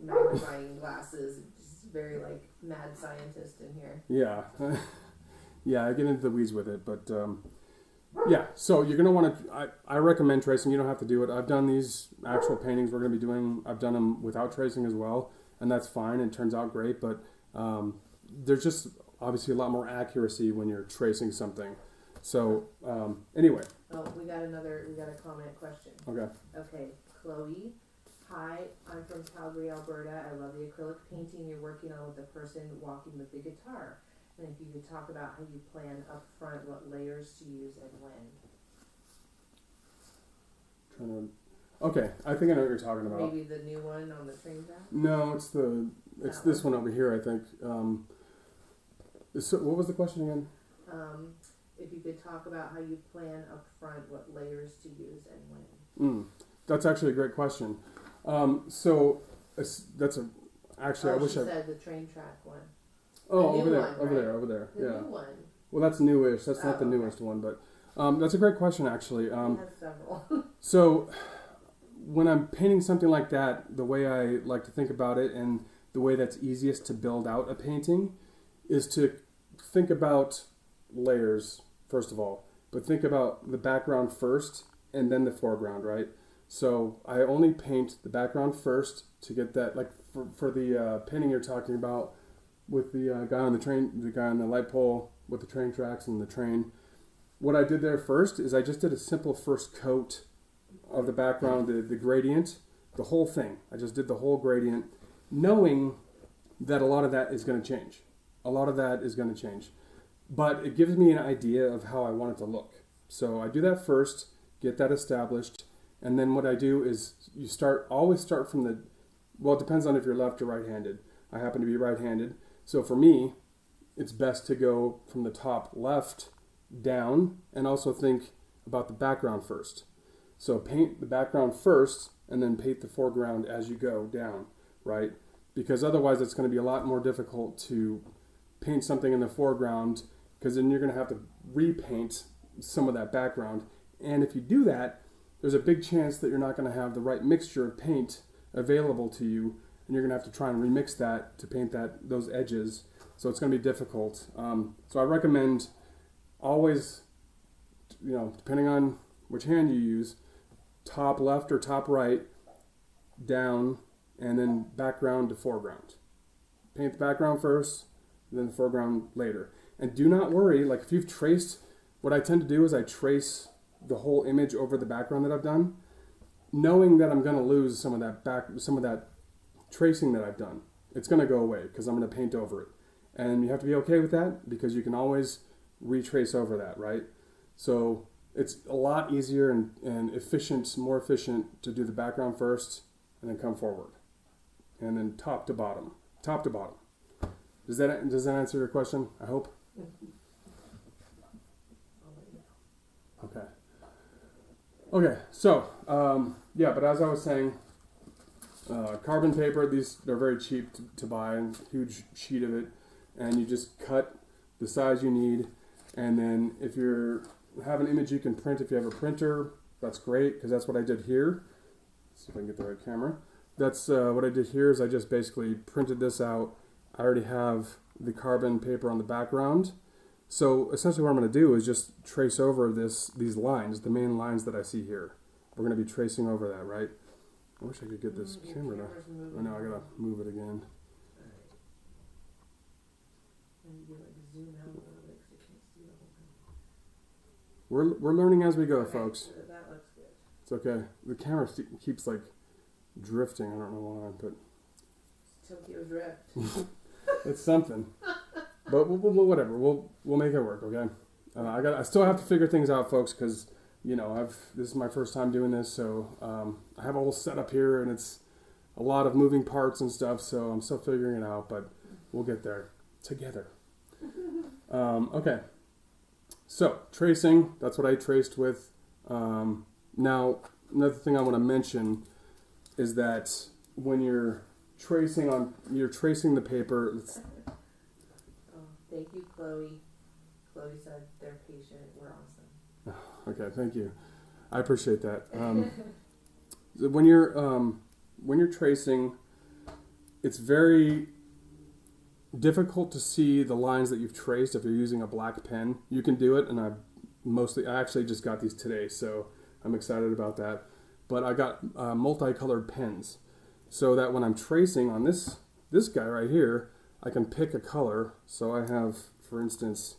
magnifying glasses. Just very like mad scientist in here. Yeah. Yeah, I get into the weeds with it, but yeah. So you're gonna want to. I recommend tracing. You don't have to do it. I've done these actual paintings we're gonna be doing. I've done them without tracing as well, and that's fine. It turns out great, but there's just obviously a lot more accuracy when you're tracing something. So anyway. Oh, we got a comment question. Okay, Chloe. Hi, I'm from Calgary, Alberta. I love the acrylic painting you're working on with the person walking with the guitar. And if you could talk about how you plan up front what layers to use and when. Okay, I think I know what you're talking about. Maybe the new one on the train track? No, it's this one over here, I think. So what was the question again? If you could talk about how you plan up front what layers to use and when. That's actually a great question. So that's a actually I wish I said the train track one. Oh, the over there, one, over right? there, over there. The Yeah. new one. Well, that's newish. That's not the newest one, but that's a great question actually. We have several. So when I'm painting something like that, the way I like to think about it and the way that's easiest to build out a painting is to think about layers first of all, but think about the background first and then the foreground, right? So I only paint the background first to get that, like for the painting you're talking about with the guy on the train, the guy on the light pole with the train tracks and the train. What I did there first is I just did a simple first coat of the background, the gradient, the whole thing. I just did the whole gradient, knowing that a lot of that is going to change. A lot of that is going to change. But it gives me an idea of how I want it to look. So I do that first, get that established, and then what I do is always start from the, well, it depends on if you're left or right-handed. I happen to be right-handed. So for me, it's best to go from the top left down and also think about the background first. So paint the background first and then paint the foreground as you go down, right? Because otherwise it's going to be a lot more difficult to paint something in the foreground because then you're going to have to repaint some of that background. And if you do that, there's a big chance that you're not going to have the right mixture of paint available to you, and you're going to have to try and remix that to paint those edges. So it's going to be difficult. So I recommend always, depending on which hand you use, top left or top right, down, and then background to foreground. Paint the background first, and then the foreground later. And do not worry, like if you've traced, what I tend to do is I trace the whole image over the background that I've done, knowing that I'm going to lose some of that tracing that I've done. It's going to go away because I'm going to paint over it. And you have to be okay with that because you can always retrace over that, right? So it's a lot easier and efficient, more efficient to do the background first and then come forward. And then top to bottom. Top to bottom. Does that answer your question? I hope? Okay. Okay, so, but as I was saying, carbon paper, they're very cheap to buy, a huge sheet of it, and you just cut the size you need, and then if you have an image you can print, if you have a printer, that's great, because that's what I did here. Let's see if I can get the right camera. That's what I did here is I just basically printed this out. I already have the carbon paper on the background. So essentially what I'm going to do is just trace over these lines, the main lines that I see here. We're going to be tracing over that, right? I wish I could get this camera to... I know, I got to move it again. We're learning as we go, folks. That looks good. It's okay. The camera keeps like drifting. I don't know why, but... Tokyo Drift. It's something. But whatever, we'll make it work, okay? I still have to figure things out, folks, because this is my first time doing this, so I have a whole setup here, and it's a lot of moving parts and stuff. So I'm still figuring it out, but we'll get there together. Okay. So tracing, that's what I traced with. Now another thing I want to mention is that when you're tracing the paper. Thank you, Chloe. Chloe said they're patient. We're awesome. Okay, thank you. I appreciate that. When you're tracing, it's very difficult to see the lines that you've traced if you're using a black pen. You can do it, and I actually just got these today, so I'm excited about that. But I got multicolored pens, so that when I'm tracing on this guy right here, I can pick a color. So I have, for instance,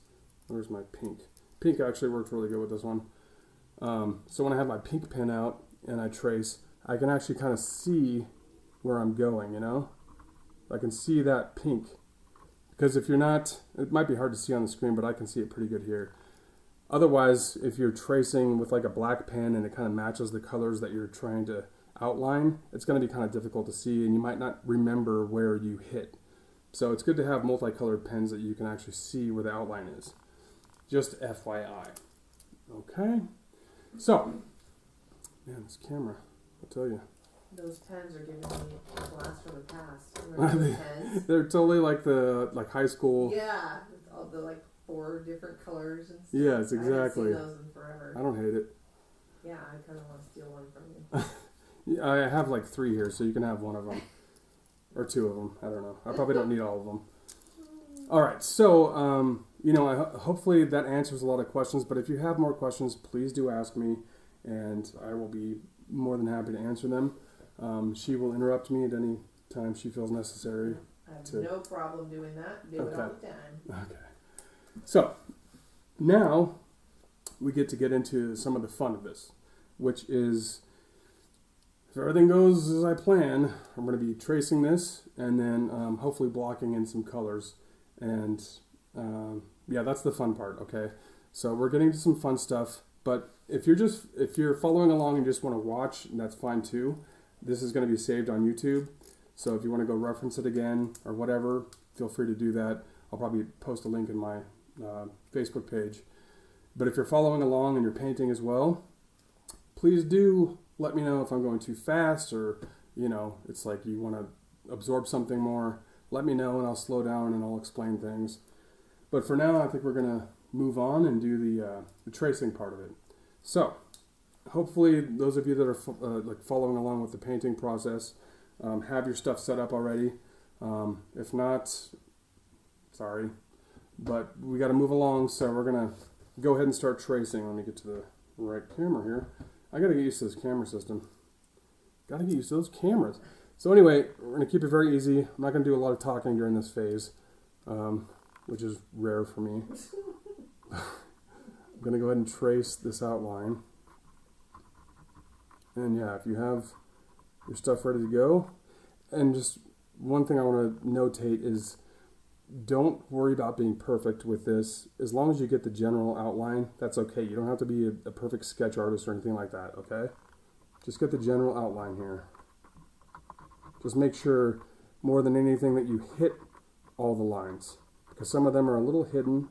where's my pink? Pink actually worked really good with this one. So when I have my pink pen out and I trace, I can actually kind of see where I'm going, you know? I can see that pink. Because if you're not, it might be hard to see on the screen, but I can see it pretty good here. Otherwise, if you're tracing with like a black pen and it kind of matches the colors that you're trying to outline, it's going to be kind of difficult to see, and you might not remember where you hit. So it's good to have multicolored pens that you can actually see where the outline is. Just FYI. Okay? So, man, this camera, I'll tell you. Those pens are giving me a blast from the past. Remember those pens? They're totally like high school. Yeah, with all the like 4 different colors and stuff. Yes, exactly. I haven't seen those in forever. I don't hate it. Yeah, I kind of want to steal one from you. Yeah, I have like 3 here, so you can have one of them. Or 2 of them. I don't know. I probably don't need all of them. All right, so, hopefully that answers a lot of questions, but if you have more questions, please do ask me, and I will be more than happy to answer them. She will interrupt me at any time she feels necessary. I have no problem doing that. Do it all the time. Okay. So, now we get into some of the fun of this, which is, if everything goes as I plan, I'm going to be tracing this and then hopefully blocking in some colors. And that's the fun part, okay? So we're getting to some fun stuff, but if you're following along and just want to watch, that's fine too. This is going to be saved on YouTube. So if you want to go reference it again or whatever, feel free to do that. I'll probably post a link in my Facebook page. But if you're following along and you're painting as well, please do let me know if I'm going too fast or, it's like you want to absorb something more. Let me know and I'll slow down and I'll explain things. But for now, I think we're going to move on and do the tracing part of it. So, hopefully those of you that are following along with the painting process have your stuff set up already. If not, sorry. But we got to move along, so we're going to go ahead and start tracing. Let me get to the right camera here. I got to get used to this camera system. Got to get used to those cameras. So anyway, we're going to keep it very easy. I'm not going to do a lot of talking during this phase, which is rare for me. I'm going to go ahead and trace this outline. And yeah, if you have your stuff ready to go, and just one thing I want to notate is don't worry about being perfect with this. As long as you get the general outline, that's okay. You don't have to be a perfect sketch artist or anything like that, okay? Just get the general outline here. Just make sure, more than anything, that you hit all the lines, because some of them are a little hidden.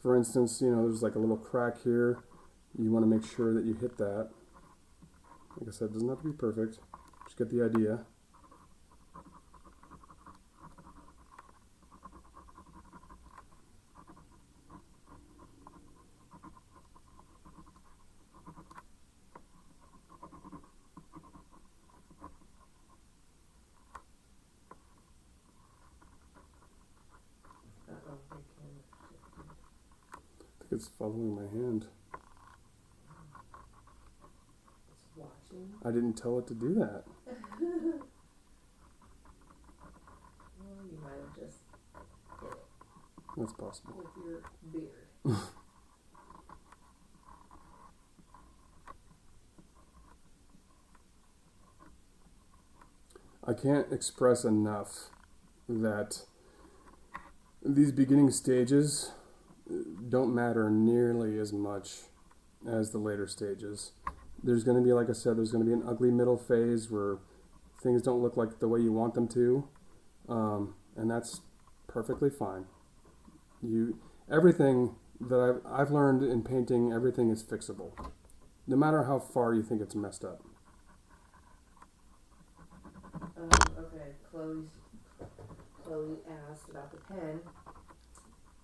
For instance, there's like a little crack here. You want to make sure that you hit that. Like I said, it doesn't have to be perfect. Just get the idea. It's following my hand. It's watching. I didn't tell it to do that. Well, you might have just hit it. That's possible. With your beard. I can't express enough that these beginning stages don't matter nearly as much as the later stages. There's going to be, like I said, there's going to be an ugly middle phase where things don't look like the way you want them to, and that's perfectly fine. Everything that I've learned in painting, everything is fixable, no matter how far you think it's messed up. Okay, Chloe asked about the pen.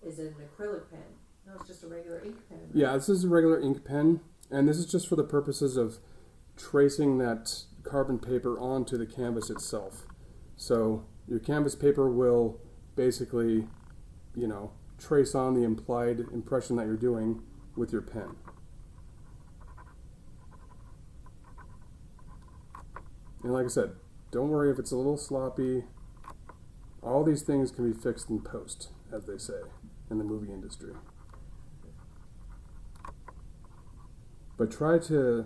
Is it an acrylic pen? No, it's just a regular ink pen. Right? Yeah, this is a regular ink pen, and this is just for the purposes of tracing that carbon paper onto the canvas itself. So your canvas paper will basically, trace on the implied impression that you're doing with your pen. And like I said, don't worry if it's a little sloppy. All these things can be fixed in post, as they say in the movie industry. But try to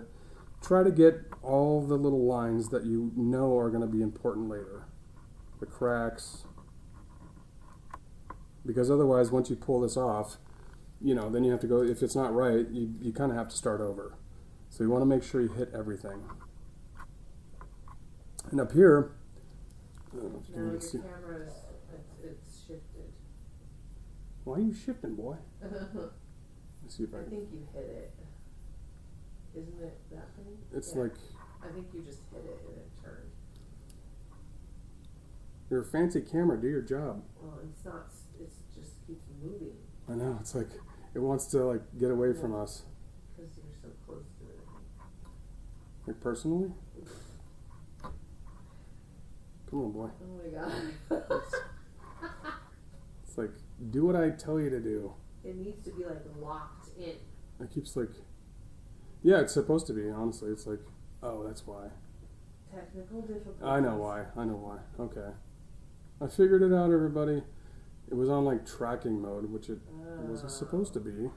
get all the little lines that you know are going to be important later. The cracks. Because otherwise, once you pull this off, then you have to go, if it's not right, you kind of have to start over. So you want to make sure you hit everything. And up here, I don't know if you Now can your see. camera it's shifted. Why are you shifting, boy? Let's see if I I can. think you hit it. Isn't it that thing? It's Yeah. like, I think you just hit it and it turned. you're a fancy camera, do your job. Well, it's not. It just keeps moving I know, it's like, it wants to get away from us. because you're so close to it. Like personally? Come on, boy. Oh my god. It's like, do what I tell you to do. It needs to be locked in. It keeps yeah, it's supposed to be, honestly. It's like, oh, that's why. Technical difficulties. I know why. Okay. I figured it out, everybody. It was on tracking mode, which it wasn't supposed to be.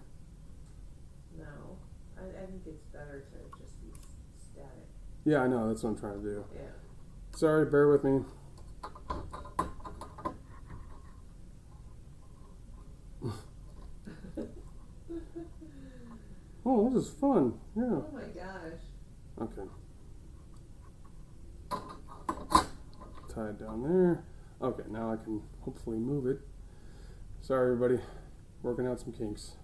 No, I think it's better to just be static. Yeah, I know, that's what I'm trying to do. Yeah. Sorry, bear with me. Oh, this is fun. Yeah. Oh my gosh. Okay. Tie it down there. Okay, now I can hopefully move it. Sorry, everybody. Working out some kinks.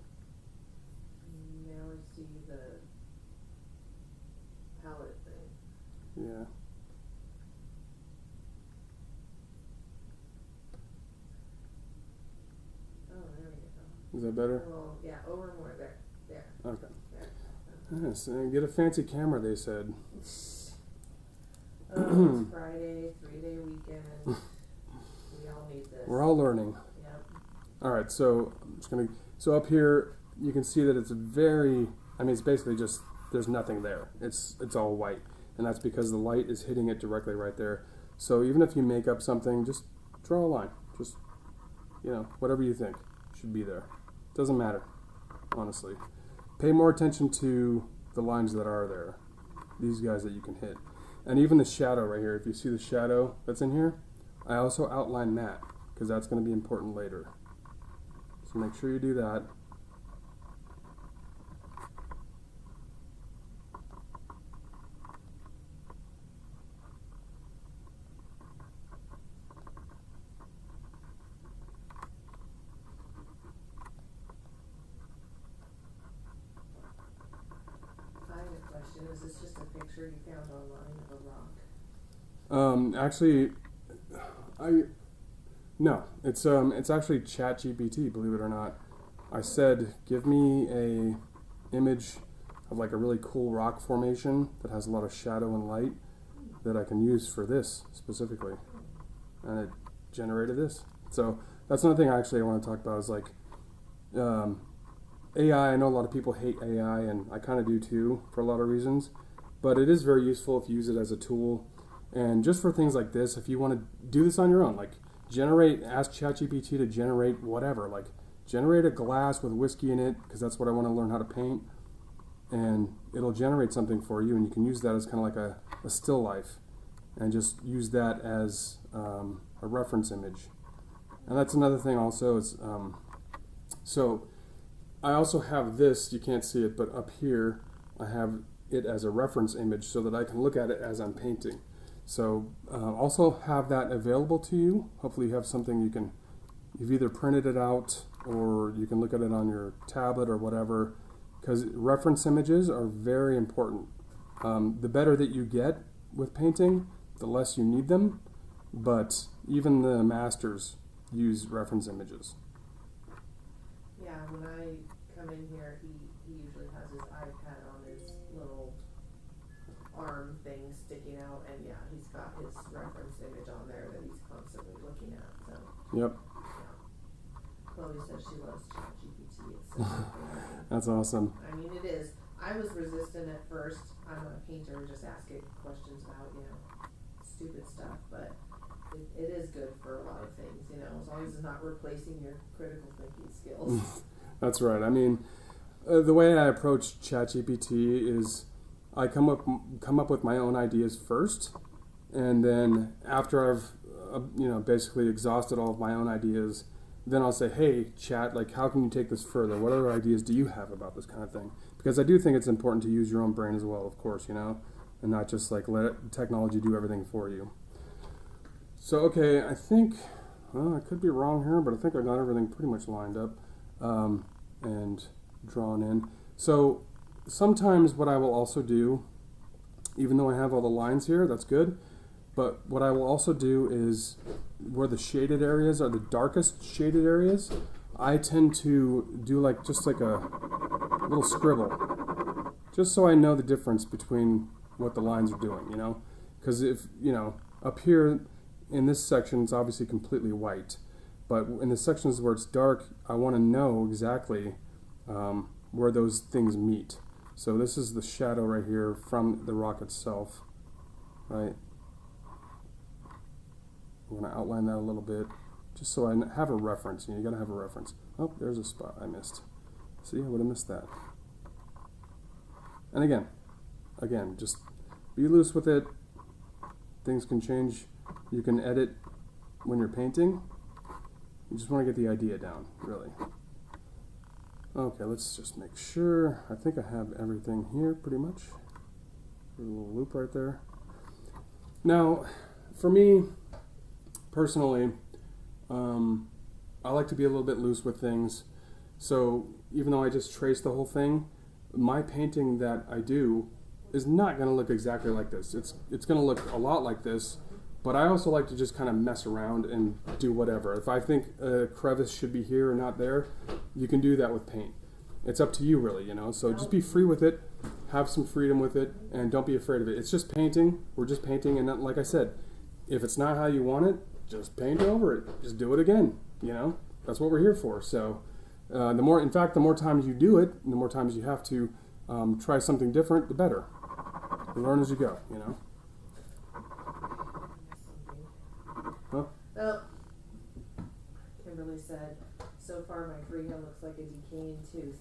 Now I see the palette thing. Yeah. Oh, there we go. Is that better? Well, yeah, over more there. There. Okay. There. Yes, and get a fancy camera, they said. Oh, it's Friday, 3-day weekend. We all need this. We're all learning. Yep. All right, so I'm just gonna. So up here, you can see that it's very. I mean, it's basically just there's nothing there. It's all white, and that's because the light is hitting it directly right there. So even if you make up something, just draw a line. Just whatever you think should be there. Doesn't matter, honestly. Pay more attention to the lines that are there. These guys that you can hit, and even the shadow right here. If you see the shadow that's in here, I also outline that because that's going to be important later. So make sure you do that. I have a question. Is this just a picture you found online of a rock? Actually, no. It's actually ChatGPT. Believe it or not, I said give me a image of a really cool rock formation that has a lot of shadow and light that I can use for this specifically, and it generated this. So that's another thing I want to talk about is AI. I know a lot of people hate AI, and I kind of do too for a lot of reasons, but it is very useful if you use it as a tool. And just for things like this, if you want to do this on your own, ask ChatGPT to generate whatever, generate a glass with whiskey in it, because that's what I want to learn how to paint, and it'll generate something for you, and you can use that as kind of a still life, and just use that as a reference image. And that's another thing also is, so I also have this, you can't see it, but up here I have it as a reference image so that I can look at it as I'm painting. So also have that available to you. Hopefully you have something you've either printed it out or you can look at it on your tablet or whatever, because reference images are very important. The better that you get with painting, the less you need them, but even the masters use reference images. Yeah, when I come in here, he usually has his iPad on his little arm thing sticking out, and yeah, he's got his reference image on there that he's constantly looking at. So Yep. Chloe says she loves ChatGPT. It's so That's awesome. I mean, it is. I was resistant at first. I'm a painter, just ask it questions about, stupid stuff, but it is good for a lot of things, as long as it's not replacing your critical thinking skills. That's right. I mean, the way I approach ChatGPT is I come up with my own ideas first, and then after I've basically exhausted all of my own ideas, then I'll say, hey, Chat, like, how can you take this further? What other ideas do you have about this kind of thing? Because I do think it's important to use your own brain as well, of course, and not just like let technology do everything for you. So, okay, I think, I could be wrong here, but I think I got everything pretty much lined up and drawn in. So sometimes what I will also do, even though I have all the lines here, that's good, but what I will also do is where the shaded areas are the darkest shaded areas, I tend to do just like a little scribble, just so I know the difference between what the lines are doing, because if, up here in this section it's obviously completely white, but in the sections where it's dark, I want to know exactly where those things meet. So this is the shadow right here from the rock itself, right? I'm going to outline that a little bit, just so I have a reference. You got to have a reference. Oh, there's a spot I missed. See, I would have missed that. And again, just be loose with it. Things can change. You can edit when you're painting. You just want to get the idea down, really. Okay, let's just make sure. I think I have everything here pretty much. A little loop right there. Now, for me, personally, I like to be a little bit loose with things. So even though I just trace the whole thing, my painting that I do is not going to look exactly like this. It's going to look a lot like this, but I also like to just kind of mess around and do whatever. If I think a crevice should be here or not there, you can do that with paint. It's up to you, really, So just be free with it, have some freedom with it, and don't be afraid of it. It's just painting. We're just painting, and like I said, if it's not how you want it, just paint over it. Just do it again. That's what we're here for. So the more times you do it, the more times you have to try something different, the better. You learn as you go. Huh? Oh, Kimberly said, so far my freehand looks like a decaying tooth.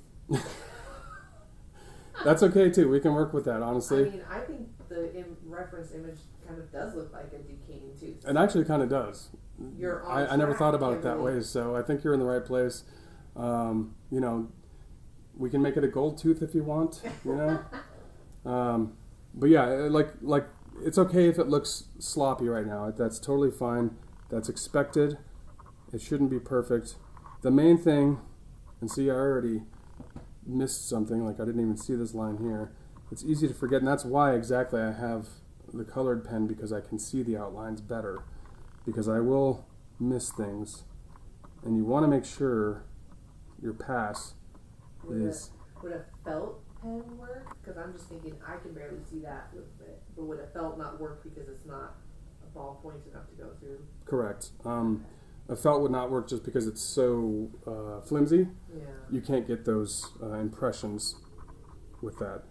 That's okay too. We can work with that, honestly. I mean, I think the reference image kind of does look like a decaying tooth. It actually kind of does. You're on I never thought about Kimberly. it that way, so I think you're in the right place. We can make it a gold tooth if you want, but yeah, like it's okay if it looks sloppy right now. That's totally fine. That's expected. It shouldn't be perfect. The main thing, and see, I already missed something. Like I didn't even see this line here. It's easy to forget, and that's why exactly I have the colored pen, because I can see the outlines better. Because I will miss things, and you want to make sure your pass is. Would a felt pen work? Because I'm just thinking I can barely see that with it. But would a felt not work because it's not a ballpoint enough to go through? Correct. A felt would not work just because it's so flimsy. Yeah. You can't get those impressions with that.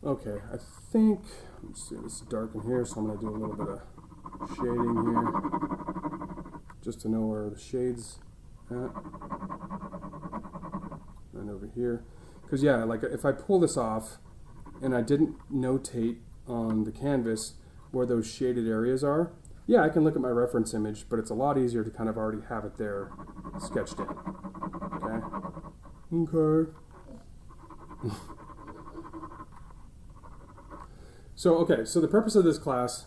Okay, I think, let's see, this is dark in here, so I'm going to do a little bit of shading here, just to know where the shade's at. And over here. Because yeah, like if I pull this off, and I didn't notate on the canvas where those shaded areas are, yeah, I can look at my reference image, but it's a lot easier to kind of already have it there sketched in. Okay. So the purpose of this class,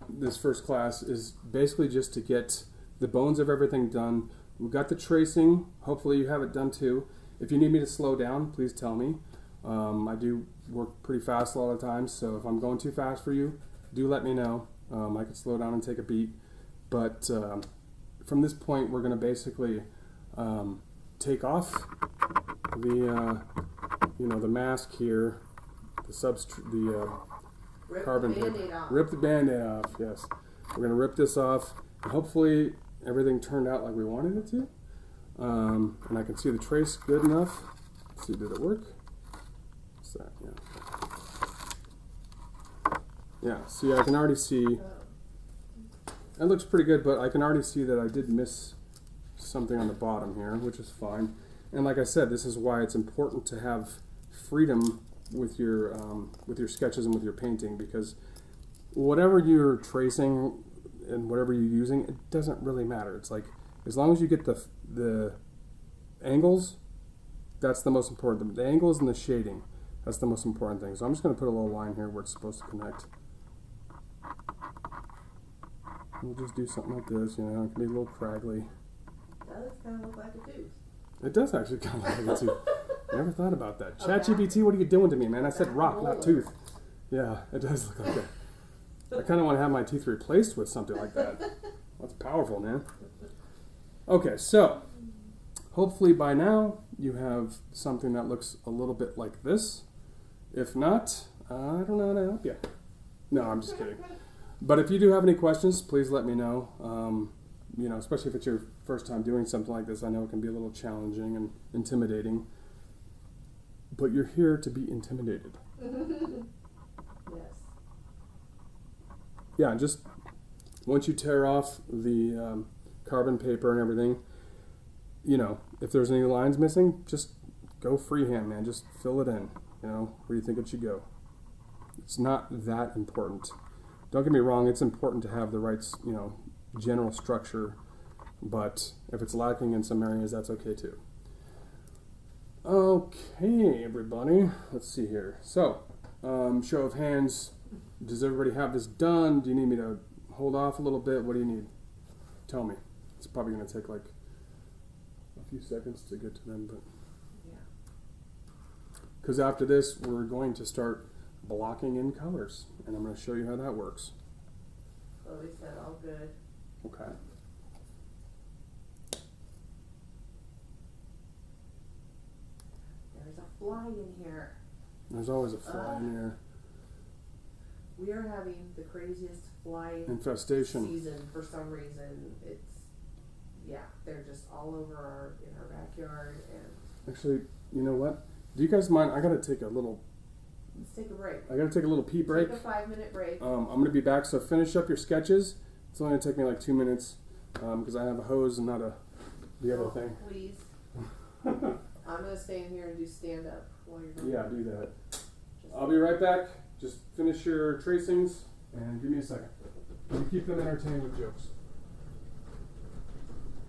this first class, is basically just to get the bones of everything done. We've got the tracing. Hopefully you have it done too. If you need me to slow down, please tell me. I do work pretty fast a lot of times, so if I'm going too fast for you, do let me know. I could slow down and take a beat. But from this point, we're going to basically take off the the mask here, the carbon paper. Rip the Band-Aid off. Yes, we're going to rip this off. And hopefully everything turned out like we wanted it to. And I can see the trace good enough. Let's see, did it work? What's that? Yeah. Yeah, see, I can already see, it looks pretty good, but I can already see that I did miss something on the bottom here, which is fine. And like I said, this is why it's important to have freedom with your sketches and with your painting, because whatever you're tracing and whatever you're using, it doesn't really matter. It's like, as long as you get the angles, that's the most important. The angles and the shading, that's the most important thing. So I'm just going to put a little line here where it's supposed to connect. We'll just do something like this, you know, it can be a little craggly. That does kind of look like a tooth. It does actually kind of look like a tooth. I never thought about that. ChatGPT, what are you doing to me, man? I said rock, not tooth. Yeah, it does look like that. I kind of want to have my teeth replaced with something like that. That's powerful, man. Okay, so hopefully by now you have something that looks a little bit like this. If not, I don't know how to help you. No, I'm just kidding. But if you do have any questions, please let me know. You know, especially if it's your first time doing something like this, I know it can be a little challenging and intimidating. But you're here to be intimidated. Yes. Yeah, just once you tear off the carbon paper and everything, you know, if there's any lines missing, just go freehand, man. Just fill it in, you know, where you think it should go. It's not that important. Don't get me wrong, it's important to have the right, you know, general structure, but if it's lacking in some areas, that's okay too. Okay, everybody, let's see here. So, show of hands, does everybody have this done? Do you need me to hold off a little bit? What do you need? Tell me. It's probably going to take like a few seconds to get to them, but Yeah. because after this, we're going to start blocking in colors, and I'm going to show you how that works. Chloe said all good. Okay. There's a fly in here. There's always a fly in here. We are having the craziest fly Infestation. season for some reason. They're just all over in our backyard, and Actually, you know what? Do you guys mind? I got to take a little let's take a break. I got to take a little pee break. Take a 5-minute break. I'm going to be back, so finish up your sketches. It's only going to take me like 2 minutes because I have a hose and not the other thing. Please. I'm going to stay in here and do stand up while you're doing Yeah, do that. I'll be right back. Just finish your tracings and give me a second. You keep them entertained with jokes.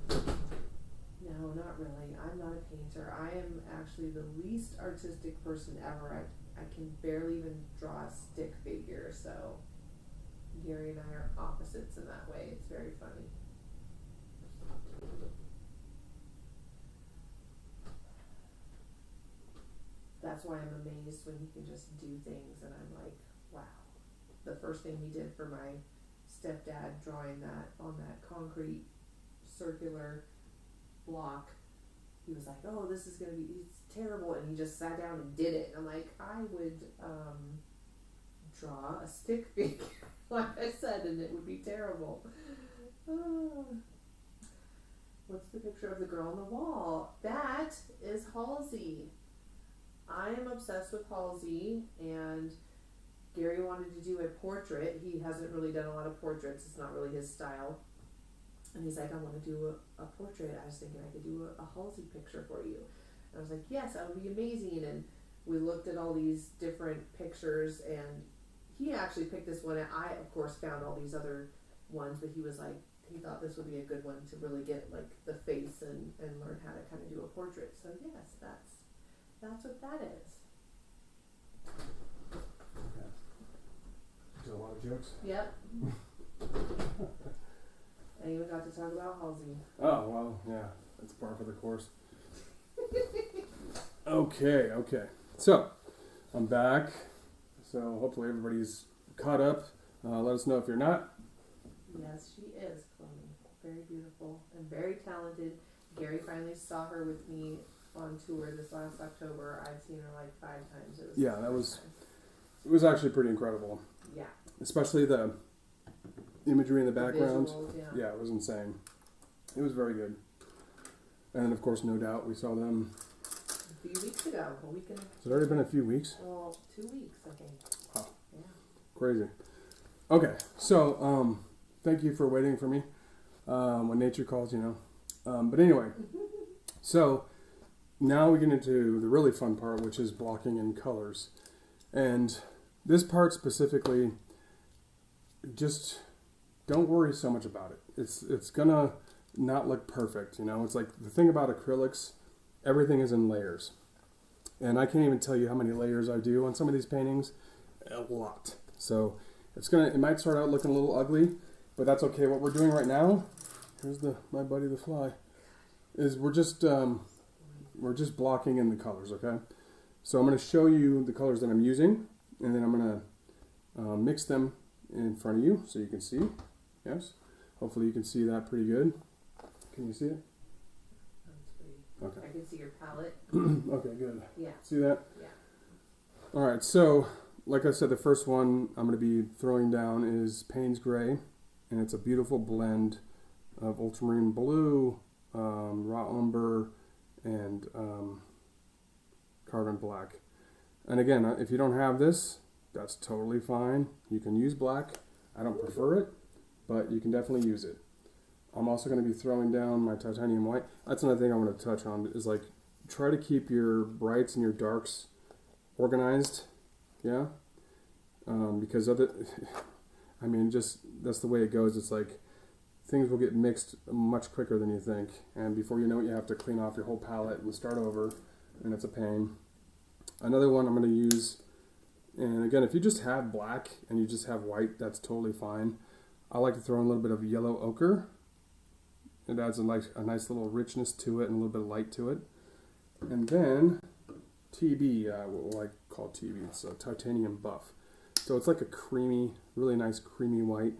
No, not really. I'm not a painter. I am actually the least artistic person ever. I can barely even draw a stick figure, so Gary and I are opposites in that way. It's very funny. That's why I'm amazed when he can just do things, and I'm like, wow. The first thing he did for my stepdad, drawing that on that concrete circular block, he was like, oh, this is going to be, it's terrible, and he just sat down and did it. And I'm like, I would draw a stick figure, like I said, and it would be terrible. What's the picture of the girl on the wall? That is Halsey. I am obsessed with Halsey, and Gary wanted to do a portrait. He hasn't really done a lot of portraits. It's not really his style. And he's like, I want to do a portrait. I was thinking I could do a Halsey picture for you. And I was like, yes, that would be amazing. And we looked at all these different pictures, and he actually picked this one. And I, of course, found all these other ones, but he was like, he thought this would be a good one to really get like the face and learn how to kind of do a portrait. So yes, that's what that is. Okay. Do a lot of jokes? Yep. And you got to talk about Halsey. Oh, well, yeah. That's par for the course. Okay. So, I'm back. So, hopefully everybody's caught up. Let us know if you're not. Yes, she is, Chloe. Very beautiful and very talented. Gary finally saw her with me on tour this last October. I've seen her like 5 times. It was actually pretty incredible. Yeah. Especially the imagery in the background. Visuals, Yeah, it was insane. It was very good. And then, of course, No Doubt, we saw them. A few weeks ago, a week and a Has it already been a few weeks? well, 2 weeks, I think. Wow. Yeah. Crazy. Okay, so thank you for waiting for me. When nature calls, you know. But anyway, so now we get into the really fun part, which is blocking in colors. And this part specifically, just don't worry so much about it. It's gonna not look perfect, you know. It's like the thing about acrylics, everything is in layers. And I can't even tell you how many layers I do on some of these paintings. A lot. So it might start out looking a little ugly, but that's okay. What we're doing right now, here's my buddy the fly, is we're just blocking in the colors, okay? So I'm going to show you the colors that I'm using, and then I'm going to mix them in front of you so you can see. Yes? Hopefully you can see that pretty good. Can you see it? Okay. I can see your palette. Okay, good. Yeah. See that? Yeah. All right, so like I said, the first one I'm going to be throwing down is Payne's Gray, and it's a beautiful blend of ultramarine blue, raw umber, and carbon black. And again, if you don't have this, that's totally fine. You can use black. I don't prefer it, but you can definitely use it. I'm also going to be throwing down my titanium white. That's another thing I want to touch on, is like try to keep your brights and your darks organized. Yeah, because just that's the way it goes. It's like things will get mixed much quicker than you think, and before you know it, you have to clean off your whole palette and start over, and it's a pain. Another one I'm going to use, and again, if you just have black and you just have white, that's totally fine. I like to throw in a little bit of yellow ochre. It adds a nice little richness to it and a little bit of light to it. And then TB, what I call TB, it's a titanium buff. So it's like a creamy, really nice creamy white.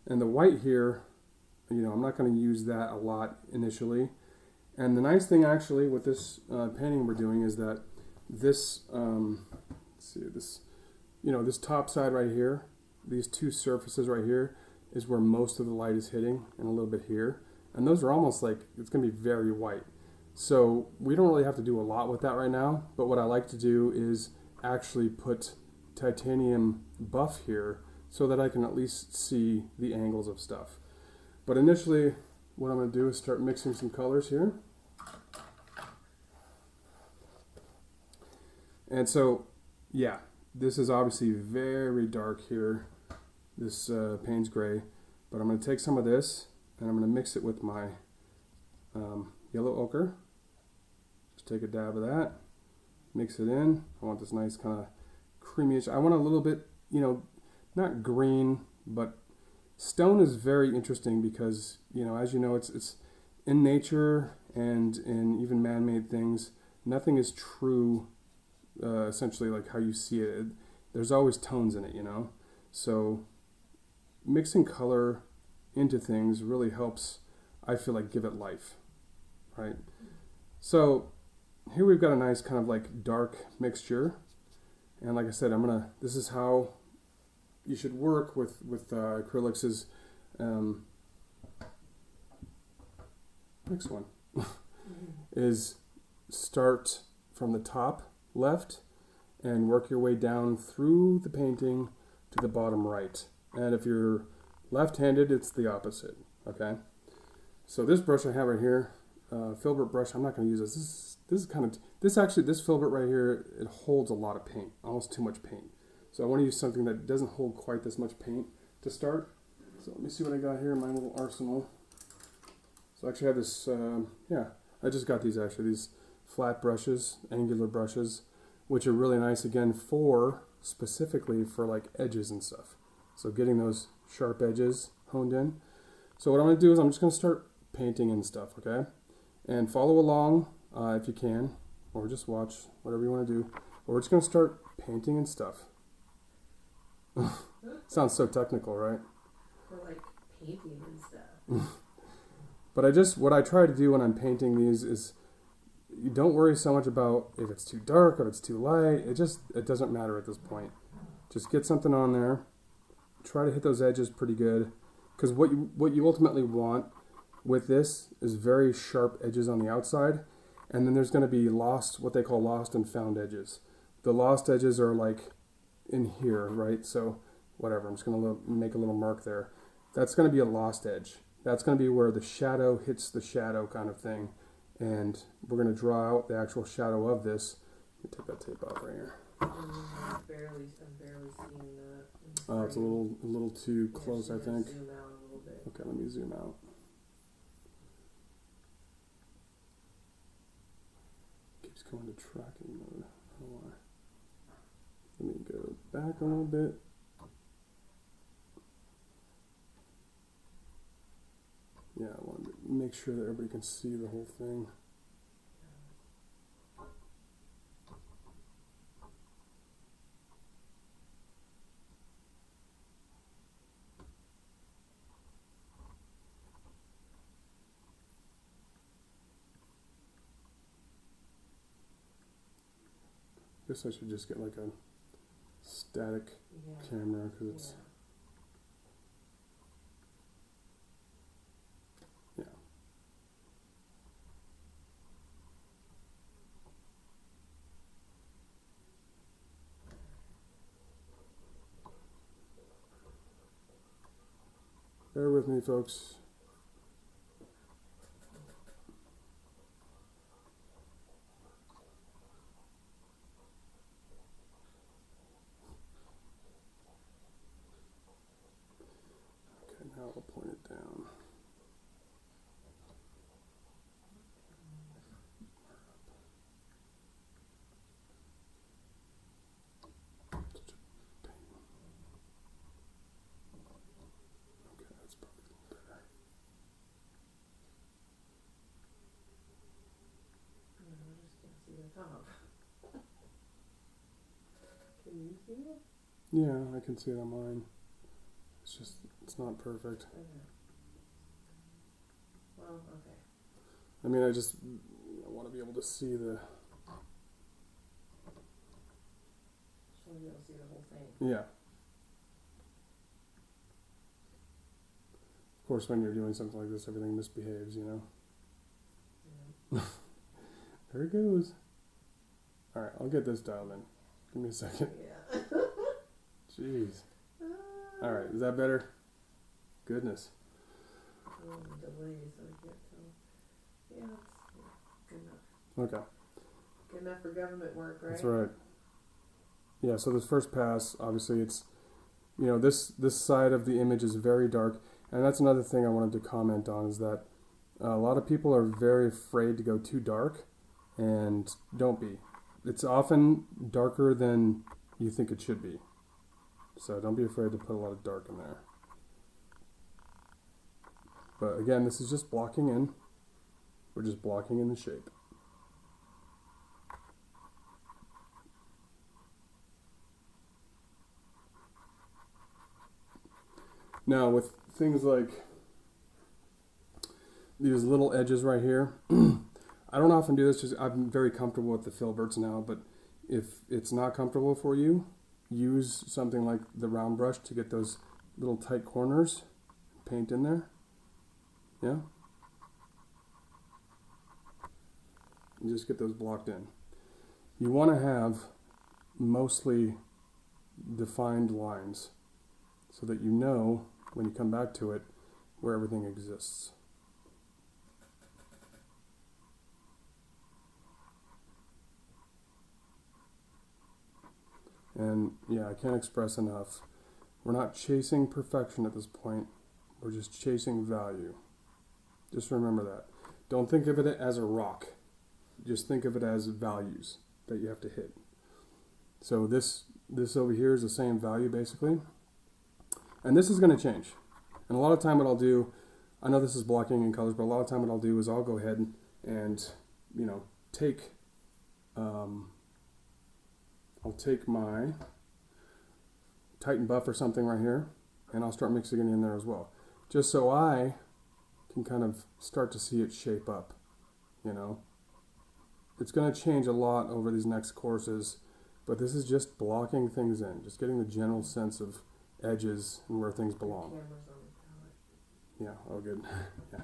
And the white here, I'm not going to use that a lot initially. And the nice thing actually with this painting we're doing is that this, this top side right here, these two surfaces right here is where most of the light is hitting, and a little bit here. And those are almost like, it's going to be very white. So we don't really have to do a lot with that right now, but what I like to do is actually put titanium buff here so that I can at least see the angles of stuff. But initially, what I'm going to do is start mixing some colors here. And so, yeah, this is obviously very dark here, this Payne's Gray, but I'm going to take some of this and I'm going to mix it with my yellow ochre. Just take a dab of that, mix it in. I want this nice kind of creamyish. I want a little bit, not green, but stone is very interesting because, as you know, it's in nature and in even man-made things, nothing is true, essentially like how you see it. There's always tones in it, So mixing color into things really helps, I feel like, give it life, right? So here we've got a nice kind of like dark mixture. And like I said, this is how you should work with acrylics is, next one, is start from the top left and work your way down through the painting to the bottom right. And if you're left-handed, it's the opposite, okay? So this brush I have right here, filbert brush, I'm not going to use this. This filbert right here, it holds a lot of paint, almost too much paint. So I want to use something that doesn't hold quite this much paint to start. So let me see what I got here in my little arsenal. So I actually have this, I just got these actually, these flat brushes, angular brushes, which are really nice again specifically for like edges and stuff. So getting those sharp edges honed in. So what I'm going to do is I'm just going to start painting and stuff, okay? And follow along if you can, or just watch, whatever you want to do. But we're just going to start painting and stuff. Sounds so technical, right? For like painting and stuff. But what I try to do when I'm painting these is, you don't worry so much about if it's too dark or if it's too light. It doesn't matter at this point. Just get something on there. Try to hit those edges pretty good, because what you ultimately want with this is very sharp edges on the outside, and then there's going to be what they call lost and found edges. The lost edges are like in here, right? So whatever, I'm just going to make a little mark there. That's going to be a lost edge. That's going to be where the shadow hits the shadow kind of thing, and we're going to draw out the actual shadow of this. Let me take that tape off right here. I'm barely seeing that. Oh, it's a little too close, I think. Zoom out a little bit. Okay, let me zoom out. Keeps going to tracking mode. I don't know why. Let me go back a little bit. Yeah, I wanted to make sure that everybody can see the whole thing. I guess I should just get like a static camera because it's Bear with me, folks. Okay, now I'll point it down. Okay, that's probably a little better. I just can't see the top. Can you see it? Yeah, I can see it on mine. It's not perfect. Okay. Well, okay. I mean, I want to be able to see the... Just want to be able to see the whole thing. Yeah. Of course, when you're doing something like this, everything misbehaves, you know? Yeah. There it goes. Alright, I'll get this dialed in. Give me a second. Yeah. Jeez. Alright, is that better? Goodness. A little delay, so I can't tell. Yeah, it's good enough. Okay. Good enough for government work, right? That's right. Yeah, so this first pass, obviously it's, you know, this side of the image is very dark. And that's another thing I wanted to comment on is that a lot of people are very afraid to go too dark, and don't be. It's often darker than you think it should be. So don't be afraid to put a lot of dark in there. But again, this is just blocking in. We're just blocking in the shape. Now with things like these little edges right here, I don't often do this, just I'm very comfortable with the filberts now, but if it's not comfortable for you, use something like the round brush to get those little tight corners, paint in there. Yeah? And just get those blocked in. You want to have mostly defined lines so that you know when you come back to it where everything exists. And yeah, I can't express enough. We're not chasing perfection at this point. We're just chasing value. Just remember that. Don't think of it as a rock. Just think of it as values that you have to hit. So this over here is the same value basically. And this is going to change. And a lot of time what I'll do, I know this is blocking in colors, but a lot of time what I'll do is I'll go ahead and you know, I'll take my Titan buff or something right here, and I'll start mixing it in there as well. Just so I can kind of start to see it shape up, you know. It's going to change a lot over these next courses, but this is just blocking things in, just getting the general sense of edges and where things belong. The camera's on the palette. Yeah, oh good. Yeah.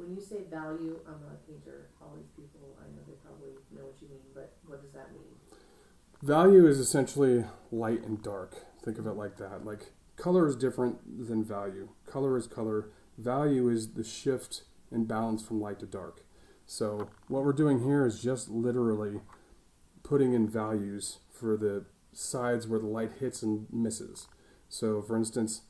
When you say value, I'm a painter. All these people, I know they probably know what you mean, but what does that mean? Value is essentially light and dark. Think of it like that. Like color is different than value. Color is color. Value is the shift in balance from light to dark. So what we're doing here is just literally putting in values for the sides where the light hits and misses. So for instance,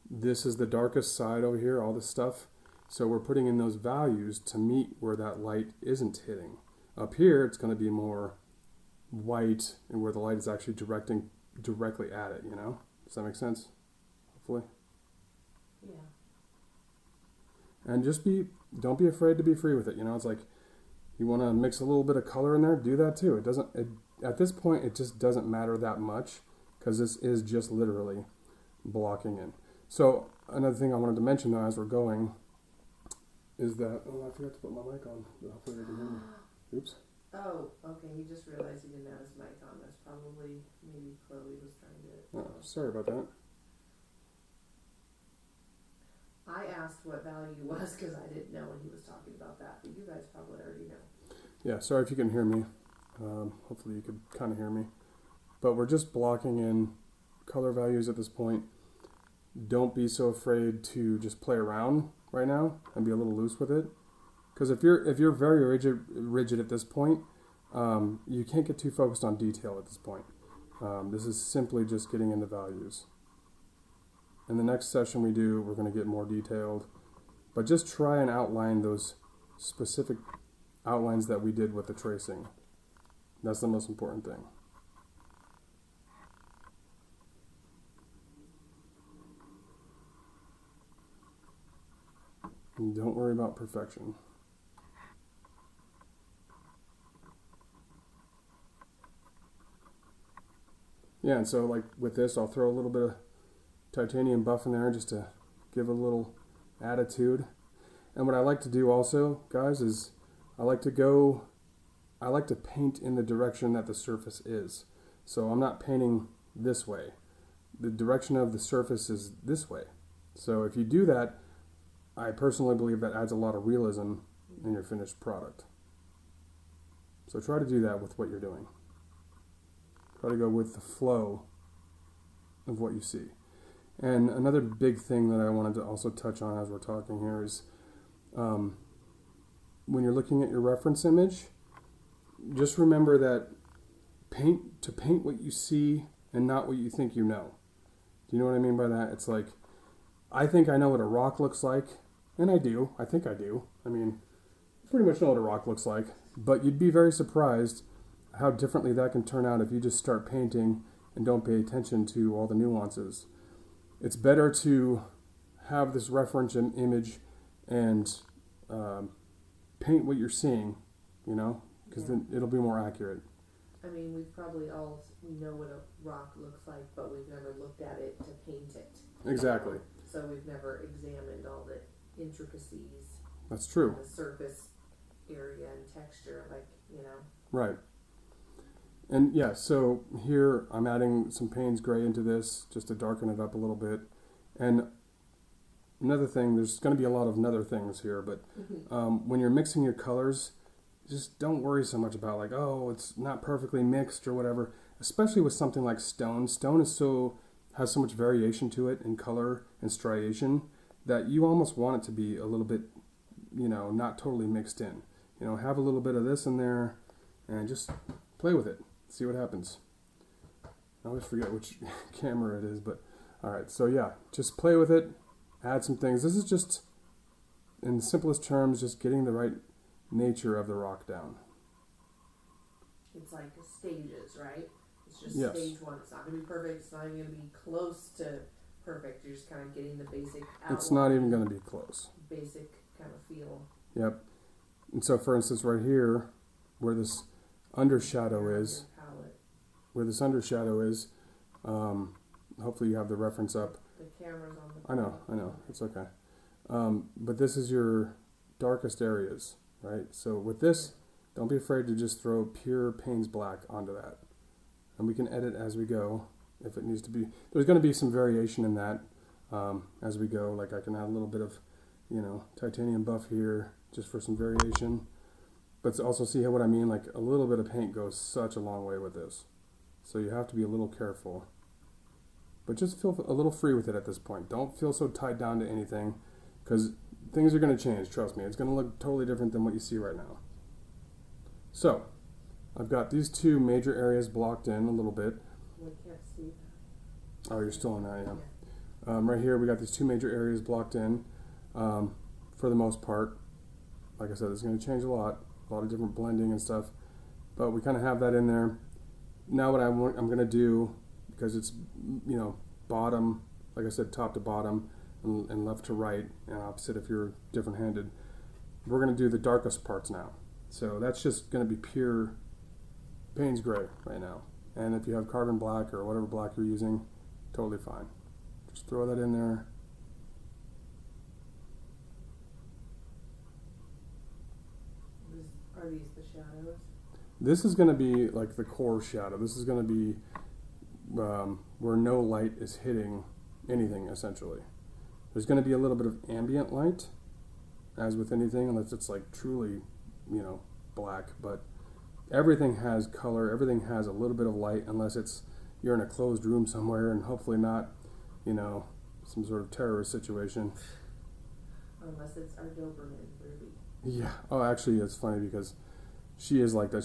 this is the darkest side over here, all this stuff. So we're putting in those values to meet where that light isn't hitting. Up here, it's going to be more white and where the light is actually directing directly at it, you know? Does that make sense? Hopefully. Yeah. And don't be afraid to be free with it. You know, it's like you want to mix a little bit of color in there, do that too. At this point, it just doesn't matter that much because this is just literally blocking in. So another thing I wanted to mention though as we're going is that, oh, I forgot to put my mic on. Hopefully they can hear me. Oops. Oh, okay. He just realized he didn't have his mic on. That's probably maybe Chloe was trying to. Oh, sorry about that. I asked what value was because I didn't know when he was talking about that, but you guys probably already know. Yeah, sorry if you can hear me. Hopefully you could kind of hear me. But we're just blocking in color values at this point. Don't be so afraid to just play around right now and be a little loose with it. Because if you're very rigid at this point, you can't get too focused on detail at this point. This is simply just getting into values. In the next session we're going to get more detailed. But just try and outline those specific outlines that we did with the tracing. That's the most important thing. And don't worry about perfection. Yeah, and so like with this, I'll throw a little bit of titanium buff in there just to give a little attitude. And what I like to do also, guys, is I like to paint in the direction that the surface is. So I'm not painting this way. The direction of the surface is this way. So if you do that, I personally believe that adds a lot of realism in your finished product. So try to do that with what you're doing. Try to go with the flow of what you see. And another big thing that I wanted to also touch on as we're talking here is when you're looking at your reference image, just remember that paint what you see and not what you think you know. Do you know what I mean by that? It's like, I think I know what a rock looks like, and I do. I think I do. I mean, pretty much know what a rock looks like, but you'd be very surprised how differently that can turn out if you just start painting and don't pay attention to all the nuances. It's better to have this reference image and paint what you're seeing, you know, because then it'll be more accurate. I mean, we probably all know what a rock looks like, but we've never looked at it to paint it. Exactly. So we've never examined all the intricacies. That's true. The surface area and texture, like, you know. Right. And yeah, so here I'm adding some Payne's gray into this just to darken it up a little bit. And another thing, there's going to be a lot of other things here, but when you're mixing your colors, just don't worry so much about like, oh, it's not perfectly mixed or whatever, especially with something like stone. Stone has so much variation to it in color and striation that you almost want it to be a little bit, you know, not totally mixed in. You know, have a little bit of this in there and just play with it. See what happens. I always forget which camera it is, but all right. So yeah, just play with it. Add some things. This is just, in the simplest terms, just getting the right nature of the rock down. It's like stages, right? It's just Yes. stage one. It's not going to be perfect. It's not even going to be close to perfect. You're just kind of getting the basic outline. It's not even going to be close. Basic kind of feel. Yep. And so, for instance, right here, where this undershadow is, hopefully you have the reference up. The camera's on the... I know, it's okay. But this is your darkest areas, right? So with this, don't be afraid to just throw pure Payne's black onto that. And we can edit as we go if it needs to be. There's going to be some variation in that as we go. Like I can add a little bit of, titanium buff here just for some variation. But also see what I mean, like a little bit of paint goes such a long way with this. So you have to be a little careful. But just feel a little free with it at this point. Don't feel so tied down to anything, because things are going to change, trust me. It's going to look totally different than what you see right now. So, I've got these two major areas blocked in a little bit. We can't see that. Oh, you're still in that, yeah. Right here, we got these two major areas blocked in for the most part. Like I said, it's going to change a lot of different blending and stuff. But we kind of have that in there. Now what I'm going to do, because it's, bottom, like I said, top to bottom and left to right, and opposite if you're different-handed, we're going to do the darkest parts now. So that's just going to be pure Payne's Gray right now. And if you have carbon black or whatever black you're using, totally fine. Just throw that in there. Are these the shadows? This is going to be like the core shadow. This is going to be where no light is hitting anything, essentially. There's going to be a little bit of ambient light, as with anything, unless it's like truly, black. But everything has color. Everything has a little bit of light, unless you're in a closed room somewhere, and hopefully not, some sort of terrorist situation. Unless it's our Doberman, Ruby. Yeah. Oh, actually, it's funny because she is like that.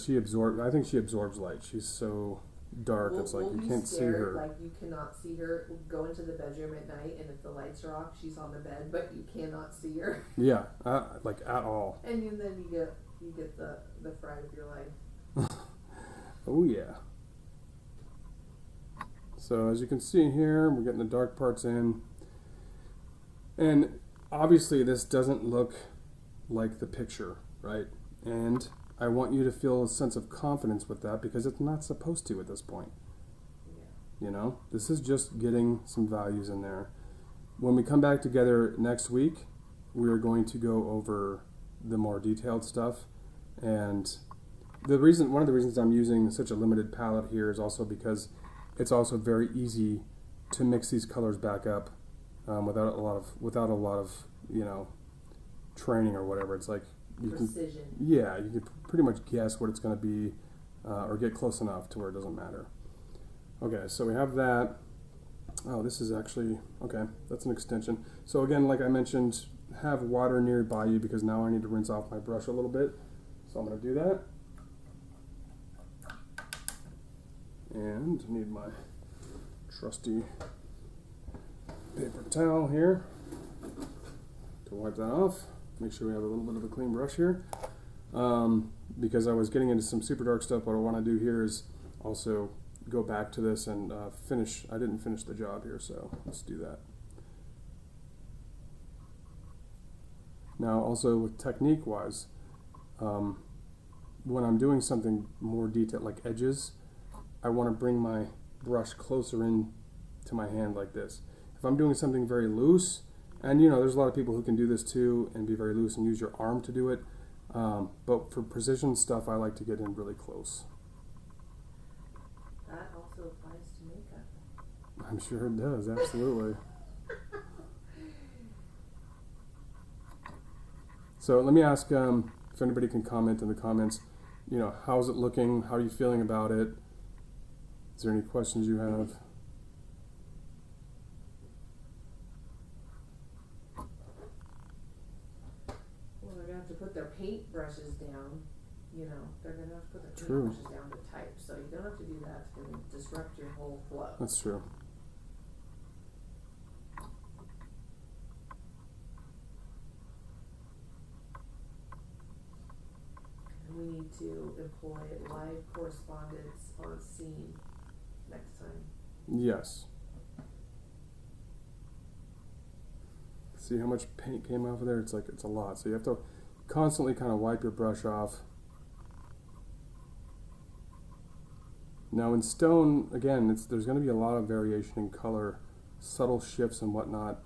I think she absorbs light. She's so dark. It's like you can't see her. Like you cannot see her. Go into the bedroom at night, and if the lights are off, she's on the bed, but you cannot see her. Yeah, like at all. And then you get the fright of your life. Oh yeah. So as you can see here, we're getting the dark parts in, and obviously this doesn't look like the picture, right? And I want you to feel a sense of confidence with that, because it's not supposed to at this point. Yeah. This is just getting some values in there. When we come back together next week, we are going to go over the more detailed stuff. And one of the reasons I'm using such a limited palette here is also because it's also very easy to mix these colors back up without a lot of training or whatever. It's like you can pretty much guess what it's going to be or get close enough to where it doesn't matter. Okay, so we have that. Oh, this is actually, okay, that's an extension. So again, like I mentioned, have water nearby you, because now I need to rinse off my brush a little bit. So I'm going to do that. And I need my trusty paper towel here to wipe that off. Make sure we have a little bit of a clean brush here. Because I was getting into some super dark stuff, what I want to do here is also go back to this and finish. I didn't finish the job here, so let's do that. Now also with technique-wise, when I'm doing something more detailed like edges, I want to bring my brush closer in to my hand like this. If I'm doing something very loose, and there's a lot of people who can do this too and be very loose and use your arm to do it, but for precision stuff, I like to get in really close. That also applies to makeup. I'm sure it does, absolutely. So let me ask if anybody can comment in the comments, how's it looking? How are you feeling about it? Is there any questions you have? Well, they're going to have to put their paint brushes down. They're going to have to put their paint True. brushes down to type. So you don't have to do that. It's going to disrupt your whole flow. That's true. We need to employ live correspondence on scene next time. Yes. See how much paint came off of there? It's a lot. So you have to constantly kind of wipe your brush off. Now in stone, again, there's going to be a lot of variation in color, subtle shifts and whatnot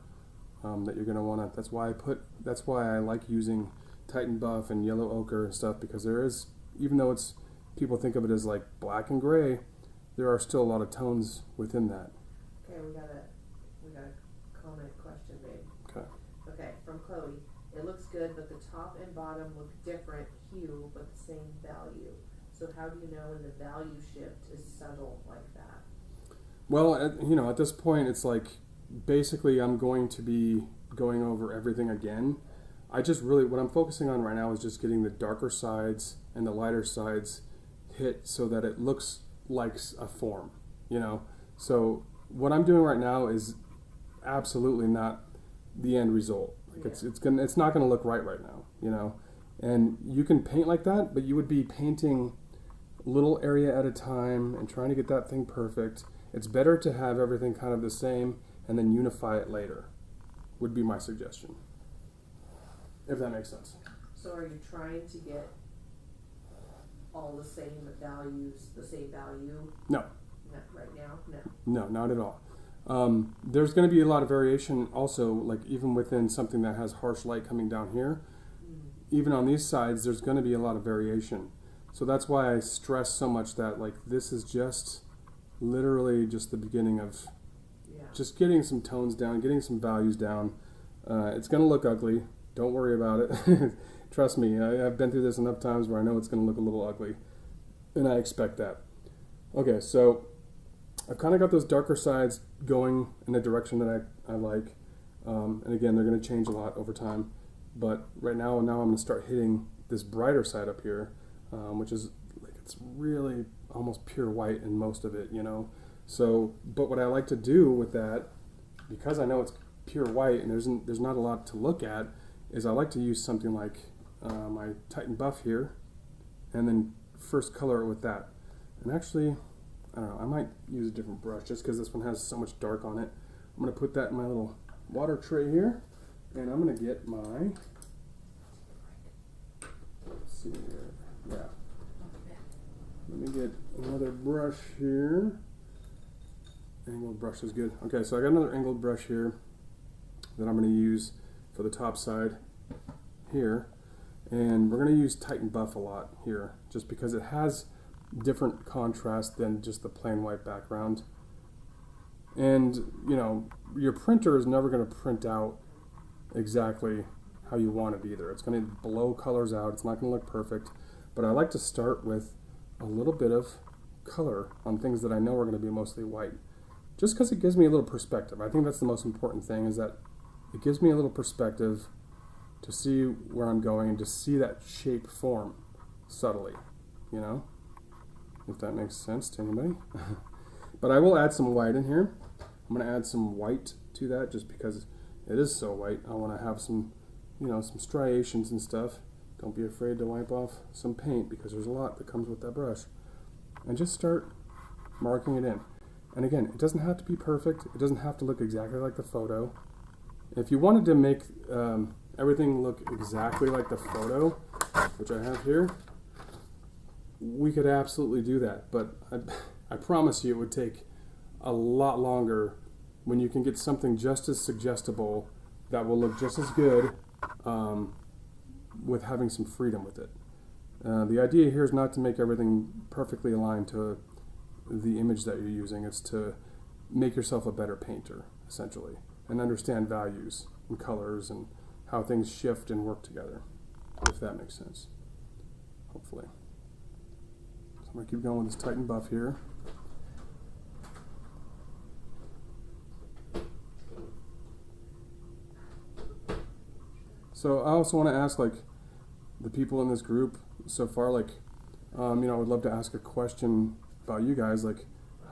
that you're going to want to. That's why I like using Titan Buff and yellow ochre and stuff, because there is, even though people think of it as like black and gray, there are still a lot of tones within that. Okay, we got a comment question, babe. Okay. Okay, from Chloe. good, but the top and bottom look different hue, but the same value. So how do you know when the value shift is subtle like that? Well, at this point, it's like basically I'm going to be going over everything again. I just really, what I'm focusing on right now is just getting the darker sides and the lighter sides hit so that it looks like a form, So what I'm doing right now is absolutely not the end result. Like it's not gonna look right now, And you can paint like that, but you would be painting little area at a time and trying to get that thing perfect. It's better to have everything kind of the same and then unify it later, would be my suggestion. If that makes sense. So are you trying to get all the same values, the same value? No. Not right now? No, not at all. There's going to be a lot of variation also, like even within something that has harsh light coming down here. Even on these sides, there's going to be a lot of variation. So that's why I stress so much that like this is just literally just the beginning of just getting some tones down, getting some values down. It's going to look ugly. Don't worry about it. Trust me, I've been through this enough times where I know it's going to look a little ugly. And I expect that. Okay, so I've kind of got those darker sides going in a direction that I like. And again, they're going to change a lot over time. But right now I'm going to start hitting this brighter side up here, which is like it's really almost pure white in most of it, So, but what I like to do with that, because I know it's pure white and there's not a lot to look at, is I like to use something like my Titan Buff here, and then first color it with that. And actually, I don't know, I might use a different brush just because this one has so much dark on it. I'm going to put that in my little water tray here, and I'm going to get my, let's see here, yeah. Let me get another brush here. Angled brush is good. Okay, so I got another angled brush here that I'm going to use for the top side here, and we're going to use Titan Buff a lot here just because it has different contrast than just the plain white background. And your printer is never going to print out exactly how you want it either. It's going to blow colors out. It's not going to look perfect, but I like to start with a little bit of color on things that I know are going to be mostly white, just because it gives me a little perspective. I think that's the most important thing, is that it gives me a little perspective to see where I'm going and to see that shape form subtly, if that makes sense to anybody. But I will add some white in here. I'm going to add some white to that just because it is so white. I want to have some, some striations and stuff. Don't be afraid to wipe off some paint because there's a lot that comes with that brush. And just start marking it in. And again, it doesn't have to be perfect. It doesn't have to look exactly like the photo. If you wanted to make everything look exactly like the photo, which I have here, we could absolutely do that. But I promise you it would take a lot longer when you can get something just as suggestible that will look just as good with having some freedom with it. The idea here is not to make everything perfectly aligned to the image that you're using. It's to make yourself a better painter, essentially, and understand values and colors and how things shift and work together, if that makes sense, hopefully. So I'm going to keep going with this Titan Buff here. So I also want to ask, the people in this group so far, I would love to ask a question about you guys,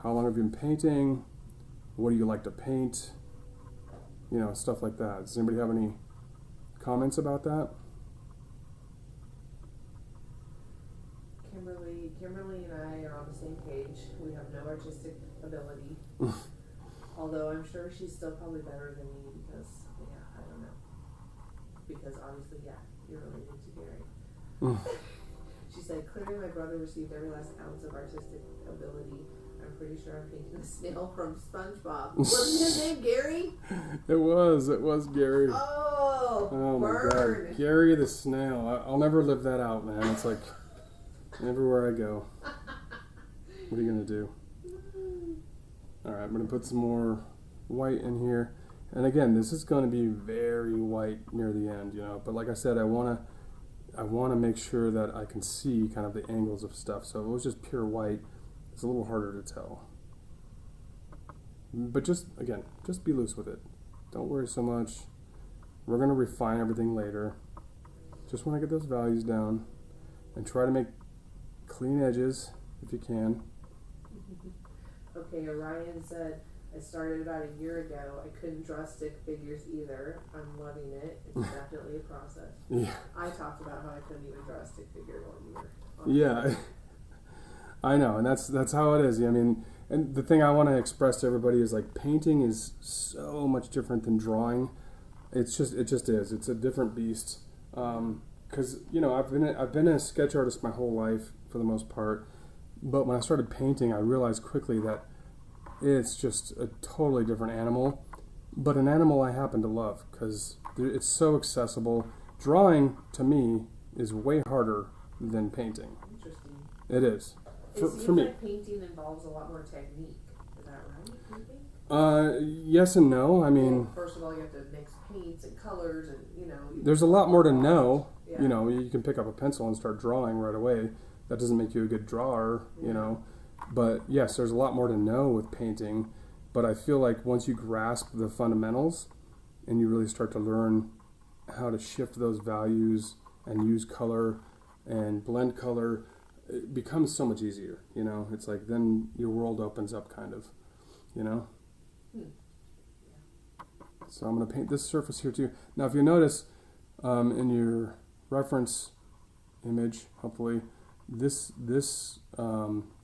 how long have you been painting? What do you like to paint? Stuff like that. Does anybody have any comments about that? Kimberly and I are on the same page. We have no artistic ability. Although I'm sure she's still probably better than me because, I don't know. Because obviously, you're related to Gary. She said, clearly my brother received every last ounce of artistic ability. I'm pretty sure I'm painting the snail from SpongeBob. Wasn't his name Gary? It was Gary. Oh my God. Gary the snail. I'll never live that out, man. It's like everywhere I go. What are you going to do? All right, I'm going to put some more white in here. And again, this is going to be very white near the end, you know. But like I said, I want to make sure that I can see kind of the angles of stuff. So if it was just pure white, it's a little harder to tell. But just be loose with it. Don't worry so much. We're going to refine everything later. Just want to get those values down and try to make clean edges if you can. Okay, Orion said, I started about a year ago. I couldn't draw stick figures either. I'm loving it. It's definitely a process. Yeah. I talked about how I couldn't even draw a stick figure while you were on. Yeah. I know, and that's how it is. I mean, and the thing I want to express to everybody is like painting is so much different than drawing. It just is. It's a different beast. Because you know, I've been a sketch artist my whole life for the most part, but when I started painting, I realized quickly that it's just a totally different animal, but an animal I happen to love because it's so accessible. Drawing to me is way harder than painting. Interesting. It is. It seems for me. like painting involves a lot more technique. Is that right? Do you think? Yes and no. I mean, well, first of all, you have to mix paints and colors, and you know. There's a lot more to know. Yeah. You know, you can pick up a pencil and start drawing right away. That doesn't make you a good drawer, you know. But yes, there's a lot more to know with painting. But I feel like once you grasp the fundamentals and you really start to learn how to shift those values and use color and blend color, it becomes so much easier, you know. It's like then your world opens up kind of, you know. So I'm going to paint this surface here too. Now if you notice in your reference image, hopefully, this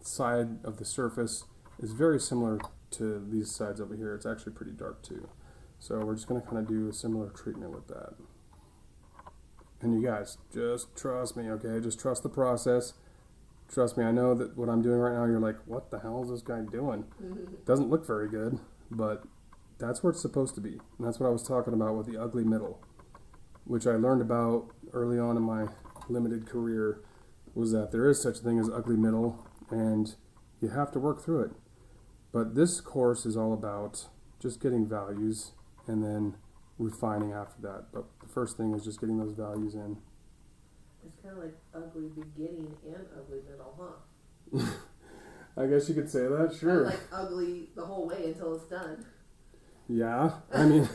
side of the surface is very similar to these sides over here. It's actually pretty dark too. So we're just going to kind of do a similar treatment with that. And you guys, just trust me, okay? Just trust the process. Trust me, I know that what I'm doing right now, you're like, what the hell is this guy doing? Doesn't look very good, but that's where it's supposed to be. And that's what I was talking about with the ugly middle, which I learned about early on in my limited career, was that there is such a thing as ugly middle, and you have to work through it. But this course is all about just getting values and then refining after that. But the first thing is just getting those values in. It's kind of like ugly beginning and ugly middle, huh? I guess you could say that, sure. Like ugly the whole way until it's done. Yeah, I mean,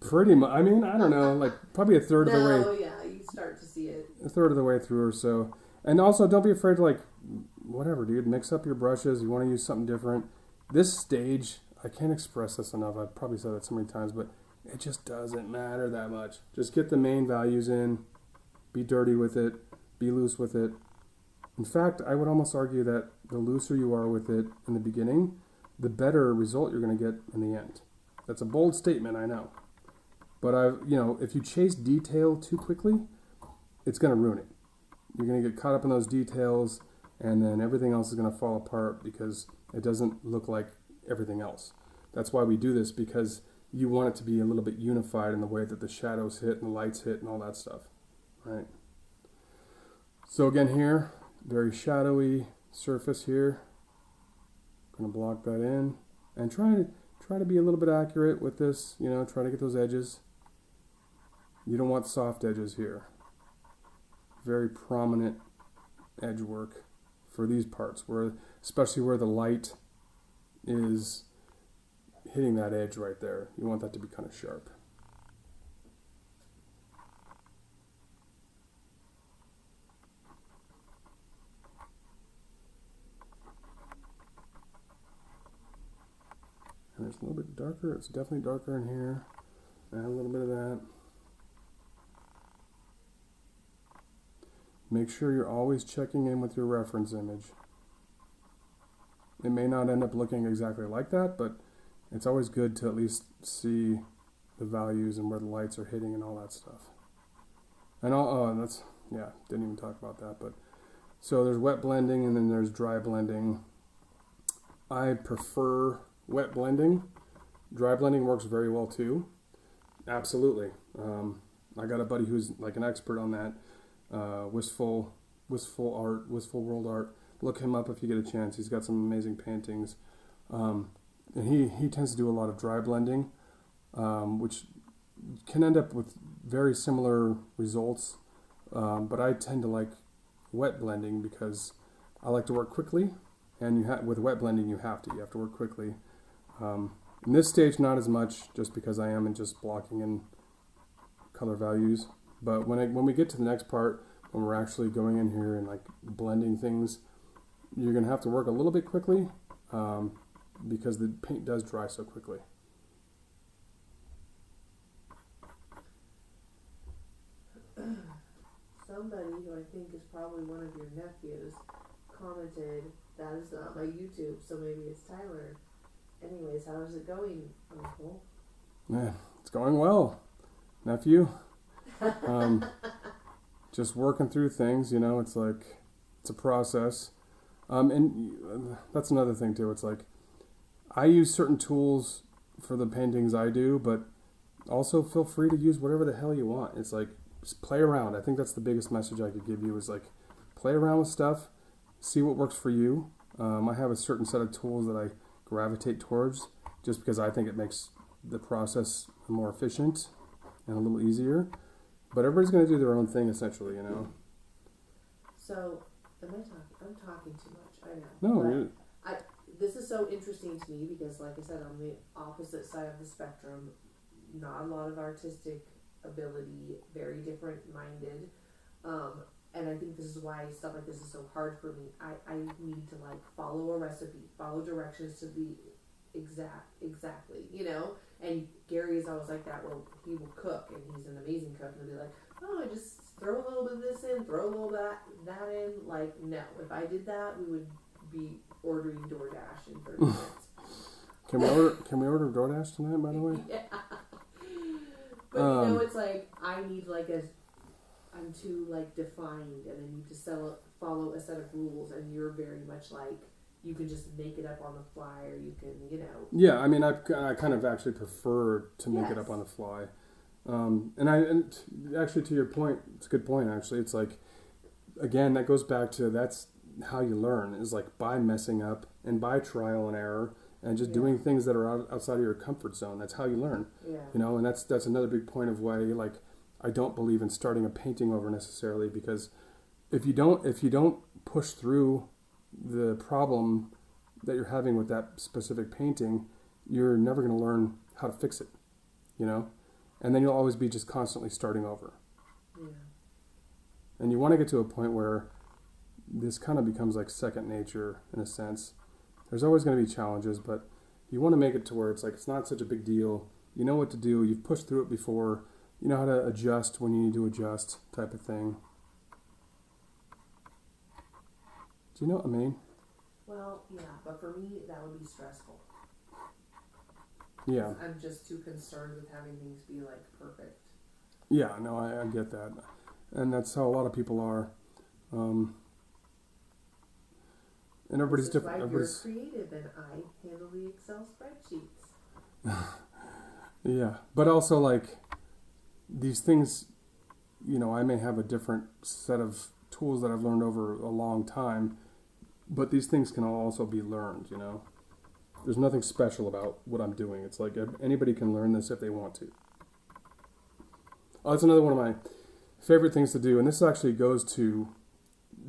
pretty much. I mean, I don't know, like probably a third of the way. No, yeah, you start to see it. A third of the way through or so. And also, don't be afraid to, like, whatever, dude, mix up your brushes. You want to use something different. This stage, I can't express this enough. I've probably said that so many times, but it just doesn't matter that much. Just get the main values in. Be dirty with it. Be loose with it. In fact, I would almost argue that the looser you are with it in the beginning, the better result you're going to get in the end. That's a bold statement, I know. But if you chase detail too quickly, it's going to ruin it. You're going to get caught up in those details, and then everything else is going to fall apart because it doesn't look like everything else. That's why we do this, because you want it to be a little bit unified in the way that the shadows hit and the lights hit and all that stuff. Right. So again here, very shadowy surface here. Going to block that in and try to be a little bit accurate with this, you know, try to get those edges. You don't want soft edges here. Very prominent edge work for these parts, especially where the light is hitting that edge right there. You want that to be kind of sharp. And it's a little bit darker. It's definitely darker in here. Add a little bit of that. Make sure you're always checking in with your reference image. It may not end up looking exactly like that, but it's always good to at least see the values and where the lights are hitting and all that stuff. And didn't even talk about that. But so there's wet blending and then there's dry blending. I prefer wet blending. Dry blending works very well too. Absolutely. I got a buddy who's like an expert on that. Wistful World Art. Look him up if you get a chance. He's got some amazing paintings. And he tends to do a lot of dry blending. which can end up with very similar results. But I tend to like wet blending because I like to work quickly, and with wet blending you have to work quickly. In this stage, not as much, just because I am just blocking in color values. But when we get to the next part, when we're actually going in here and like blending things, you're gonna have to work a little bit quickly because the paint does dry so quickly. Somebody who I think is probably one of your nephews commented, that is not my YouTube, so maybe it's Tyler. Anyways, how is it going, Uncle? Yeah, it's going well, nephew. Just working through things, it's like, it's a process. And that's another thing too. It's like, I use certain tools for the paintings I do, but also feel free to use whatever the hell you want. It's like, just play around. I think that's the biggest message I could give you is like, play around with stuff, see what works for you. I have a certain set of tools that I gravitate towards just because I think it makes the process more efficient and a little easier. But everybody's going to do their own thing essentially, So, I'm talking too much, I know. No, this is so interesting to me because, like I said, on the opposite side of the spectrum, not a lot of artistic ability, very different minded, and I think this is why stuff like this is so hard for me. I need to like follow a recipe, follow directions to the exactly, and Gary is always like that. Well, he will cook and he's an amazing cook, and he'll be like, oh, I just throw a little bit of this in, throw a little bit of that in. Like, no, if I did that, we would be ordering DoorDash in 30 minutes. Can we order DoorDash tonight, by the way? Yeah. But it's like I need I'm too like defined, and I need to follow a set of rules, and you're very much like you can just make it up on the fly, or you can, Yeah, I mean, I kind of actually prefer to make it up on the fly, and actually to your point, it's a good point. Actually, it's like, again, that goes back to that's how you learn is like by messing up and by trial and error. And just doing things that are outside of your comfort zone. That's how you learn. Yeah. And that's another big point of why, like, I don't believe in starting a painting over necessarily, because if you don't push through the problem that you're having with that specific painting, you're never going to learn how to fix it. And then you'll always be just constantly starting over. Yeah. And you want to get to a point where this kind of becomes like second nature in a sense. There's always going to be challenges, but you want to make it to where it's like it's not such a big deal. You know what to do. You've pushed through it before. You know how to adjust when you need to adjust, type of thing. Do you know what I mean? Well, yeah, but for me, that would be stressful. Yeah. I'm just too concerned with having things be like perfect. Yeah, no, I get that. And that's how a lot of people are. And everybody's different. Why you're creative and I handle the Excel spreadsheets. Yeah, but also like these things, I may have a different set of tools that I've learned over a long time, but these things can also be learned, There's nothing special about what I'm doing. It's like anybody can learn this if they want to. Oh, that's another one of my favorite things to do, and this actually goes to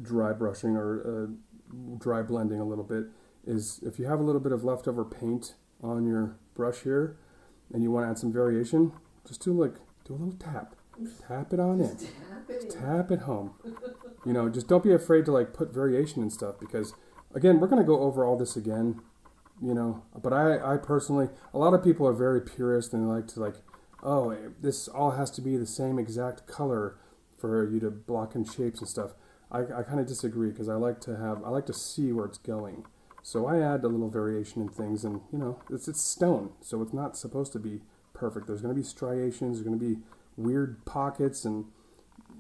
dry brushing or dry blending a little bit, is if you have a little bit of leftover paint on your brush here and you want to add some variation, just do a little tap it on in, tap it home. Just don't be afraid to like put variation and stuff, because again, we're going to go over all this again, but I personally, a lot of people are very purist and they like to like, oh, this all has to be the same exact color for you to block in shapes and stuff. I kind of disagree, because I like to see where it's going. So I add a little variation in things, and it's stone, so it's not supposed to be perfect. There's going to be striations, there's going to be weird pockets and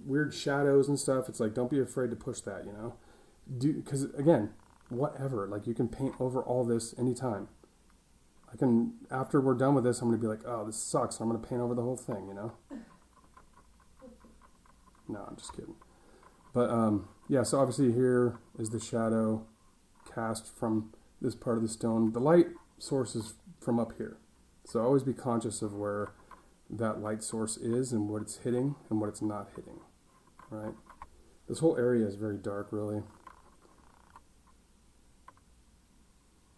weird shadows and stuff. It's like, don't be afraid to push that, because again, whatever, like you can paint over all this anytime. After we're done with this, I'm going to be like, oh, this sucks, I'm going to paint over the whole thing, No, I'm just kidding. But, so obviously here is the shadow cast from this part of the stone. The light source is from up here. So always be conscious of where that light source is and what it's hitting and what it's not hitting, right? This whole area is very dark, really.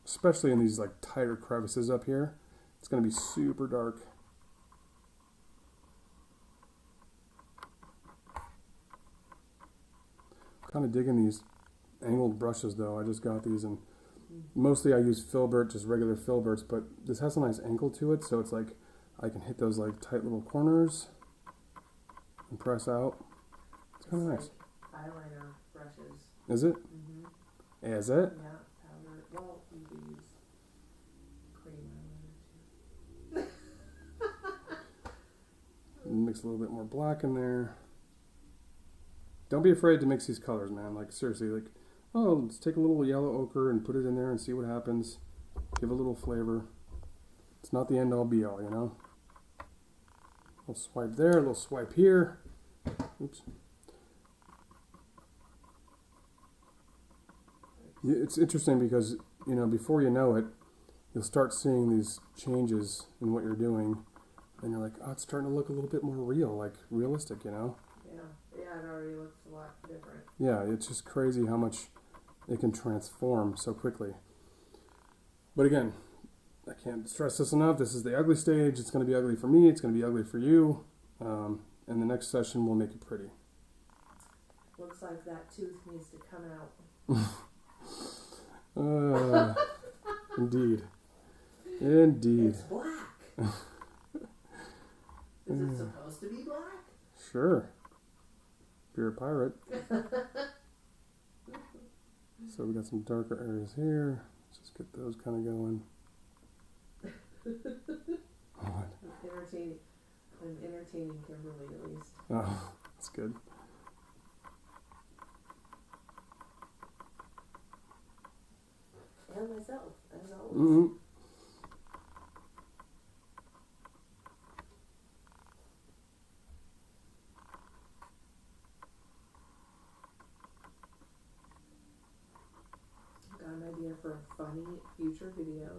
Especially in these like tighter crevices up here. It's going to be super dark. Kind of digging these angled brushes though. I just got these, and mostly I use filbert, just regular filberts, but this has a nice angle to it, so it's like I can hit those like tight little corners and press out. It's kind of nice. Like eyeliner brushes. Is it? Mm-hmm. Is it? Yeah, powder. Well, you could use cream eyeliner too. Mix a little bit more black in there. Don't be afraid to mix these colors, man. Like, seriously, like, oh, let's take a little yellow ochre and put it in there and see what happens. Give a little flavor. It's not the end-all, be-all, you know? A little swipe there, a little swipe here. Oops. It's interesting because, you know, before you know it, you'll start seeing these changes in what you're doing. And you're like, oh, it's starting to look a little bit more real, like realistic, you know? Yeah, it already looks a lot different. Yeah, it's just crazy how much it can transform so quickly. But again, I can't stress this enough. This is the ugly stage. It's going to be ugly for me. It's going to be ugly for you. And the next session will make it pretty. Looks like that tooth needs to come out. Indeed. Indeed. It's black. Is it supposed to be black? Sure. If you're a pirate. So we got some darker areas here. Let's just get those kind of going. What? I'm entertaining Kimberly at least. Oh, that's good. And myself, as always. Mm-hmm. Got an idea for a funny future video.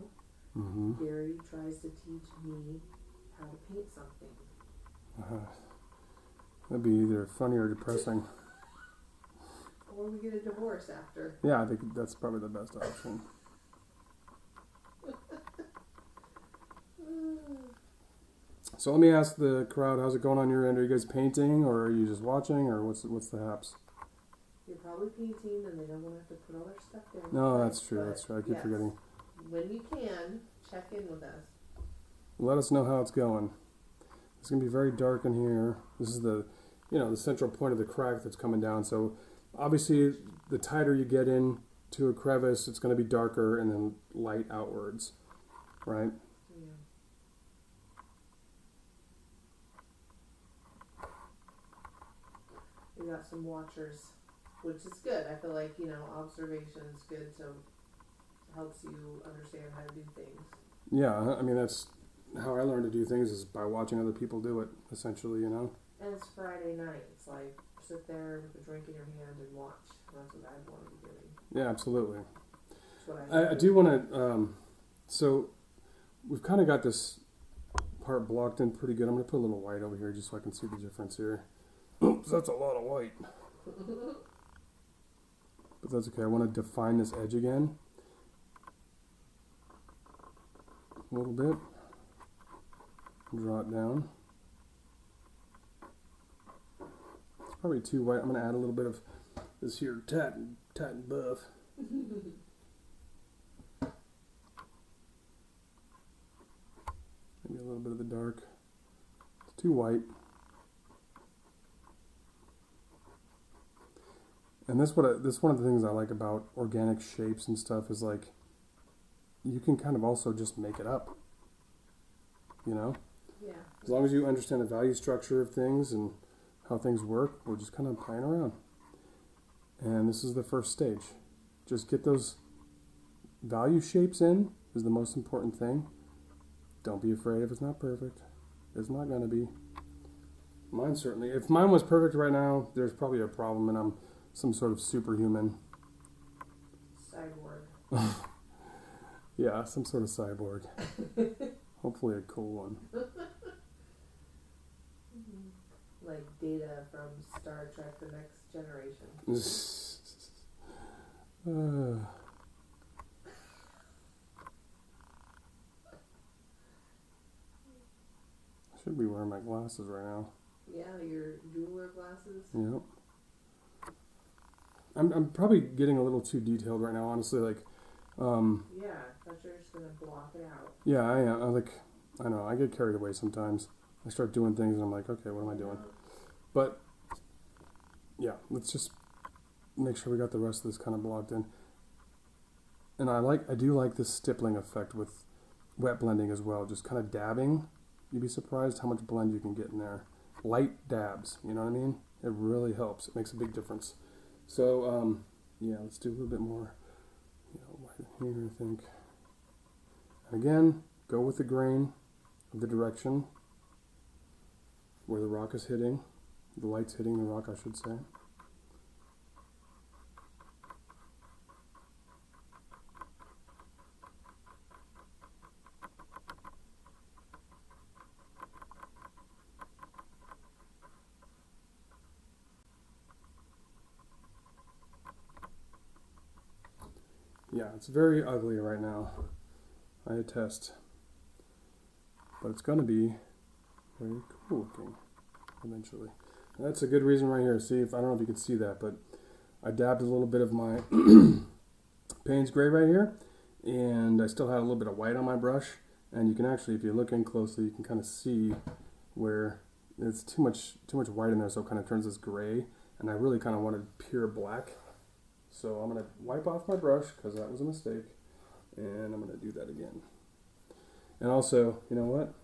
Mm-hmm. Gary tries to teach me how to paint something. That'd be either funny or depressing. Or we get a divorce after. Yeah, I think that's probably the best option. So let me ask the crowd, how's it going on your end? Are you guys painting, or are you just watching, or what's the haps? You're probably painting and they don't want to have to put all their stuff down. No, that's true. That's true. I keep forgetting. When you can, check in with us. Let us know how it's going. It's going to be very dark in here. This is the central point of the crack that's coming down. So obviously the tighter you get in to a crevice, it's going to be darker and then light outwards, right? Yeah. We got some watchers, which is good. I feel like, observation is good, so it helps you understand how to do things. Yeah, I mean, that's how I learn to do things, is by watching other people do it, essentially, you know? And it's Friday night. It's like, sit there with a drink in your hand and watch. That's what I'd want to be doing. Yeah, absolutely. That's what I do want to, so we've kind of got this part blocked in pretty good. I'm going to put a little white over here just so I can see the difference here. Oops, that's a lot of white. But that's okay. I want to define this edge again a little bit. Draw it down. It's probably too white. I'm going to add a little bit of this here tat and buff. Maybe a little bit of the dark. It's too white. And this one of the things I like about organic shapes and stuff is, like, you can kind of also just make it up, you know? Yeah. As long as you understand the value structure of things and how things work, we're just kind of playing around. And this is the first stage. Just get those value shapes in is the most important thing. Don't be afraid if it's not perfect. It's not going to be. Mine certainly. If mine was perfect right now, there's probably a problem and I'm some sort of superhuman. Cyborg. Yeah, some sort of cyborg. Hopefully a cool one. Like Data from Star Trek: The Next Generation. I should be wearing my glasses right now. Yeah, your jeweler glasses. Yep. I'm probably getting a little too detailed right now, honestly. Like, yeah, I thought you were just gonna block it out. yeah, I am. I know, I get carried away sometimes. I start doing things and I'm like, okay, what am I doing? But yeah, let's just make sure we got the rest of this kind of blocked in. And I do like this stippling effect with wet blending as well. Just kind of dabbing. You'd be surprised how much blend you can get in there. Light dabs, you know what I mean? It really helps. It makes a big difference. So, yeah, let's do a little bit more, white in here, I think. And again, go with the grain of the direction where the rock is hitting. The light's hitting the rock, I should say. Yeah, it's very ugly right now. I attest. But it's going to be very cool looking eventually. That's a good reason right here. See, I don't know if you can see that, but I dabbed a little bit of my Payne's Gray right here, and I still had a little bit of white on my brush. And you can actually, if you look in closely, you can kind of see where it's too much white in there, so it kind of turns this gray. And I really kind of wanted pure black. So I'm going to wipe off my brush because that was a mistake. And I'm going to do that again. And also, you know what?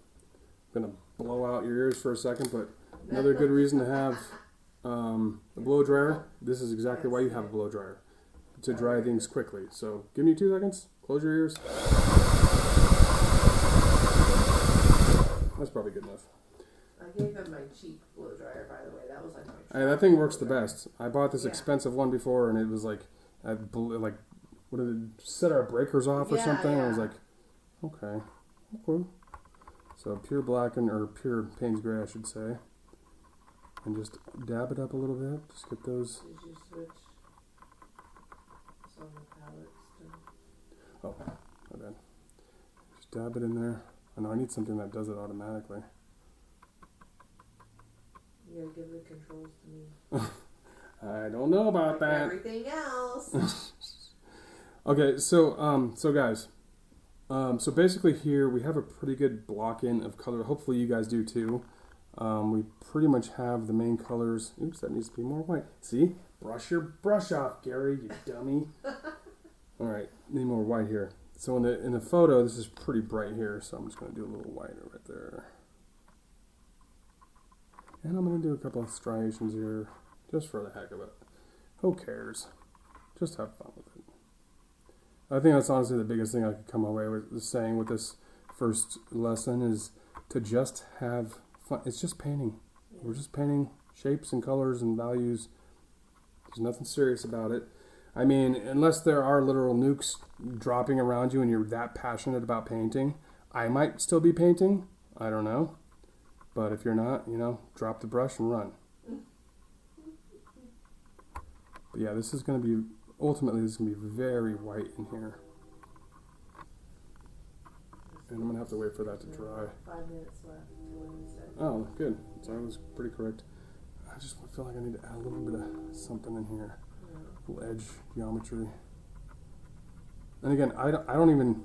I'm going to blow out your ears for a second, but another good reason to have a blow dryer. This is exactly why you have a blow dryer. To dry things quickly. So give me 2 seconds. Close your ears. That's probably good enough. I gave them my cheap blow dryer, by the way. That was like my. Hey, that thing works the best. I bought this expensive one before, and it was like, what did it set our breakers off or something? Yeah. I was like, okay. So pure blacken or pure Payne's Gray, I should say, and just dab it up a little bit. Just get those. Did you switch some of the palettes to? Oh, my bad. Just dab it in there. I know I need something that does it automatically. You gotta give the controls to me. I don't know about that. Everything else. Okay, so guys, so basically here we have a pretty good block in of color. Hopefully you guys do too. We pretty much have the main colors. Oops, that needs to be more white. See? Brush your brush off, Gary, you dummy. All right, need more white here. So in the photo, this is pretty bright here, so I'm just going to do a little whiter right there. And I'm going to do a couple of striations here, just for the heck of it. Who cares? Just have fun with it. I think that's honestly the biggest thing I could come away with saying with this first lesson is to just have fun. It's just painting. Yeah. We're just painting shapes and colors and values. There's nothing serious about it. I mean, unless there are literal nukes dropping around you and you're that passionate about painting, I might still be painting. I don't know. But if you're not, drop the brush and run. But yeah, this is going to be, ultimately, this is going to be very white in here. And I'm going to have to wait for that to dry. 5 minutes left to what you said. Oh, good. So I was pretty correct. I just feel like I need to add a little bit of something in here. A little edge geometry. And again, I don't even,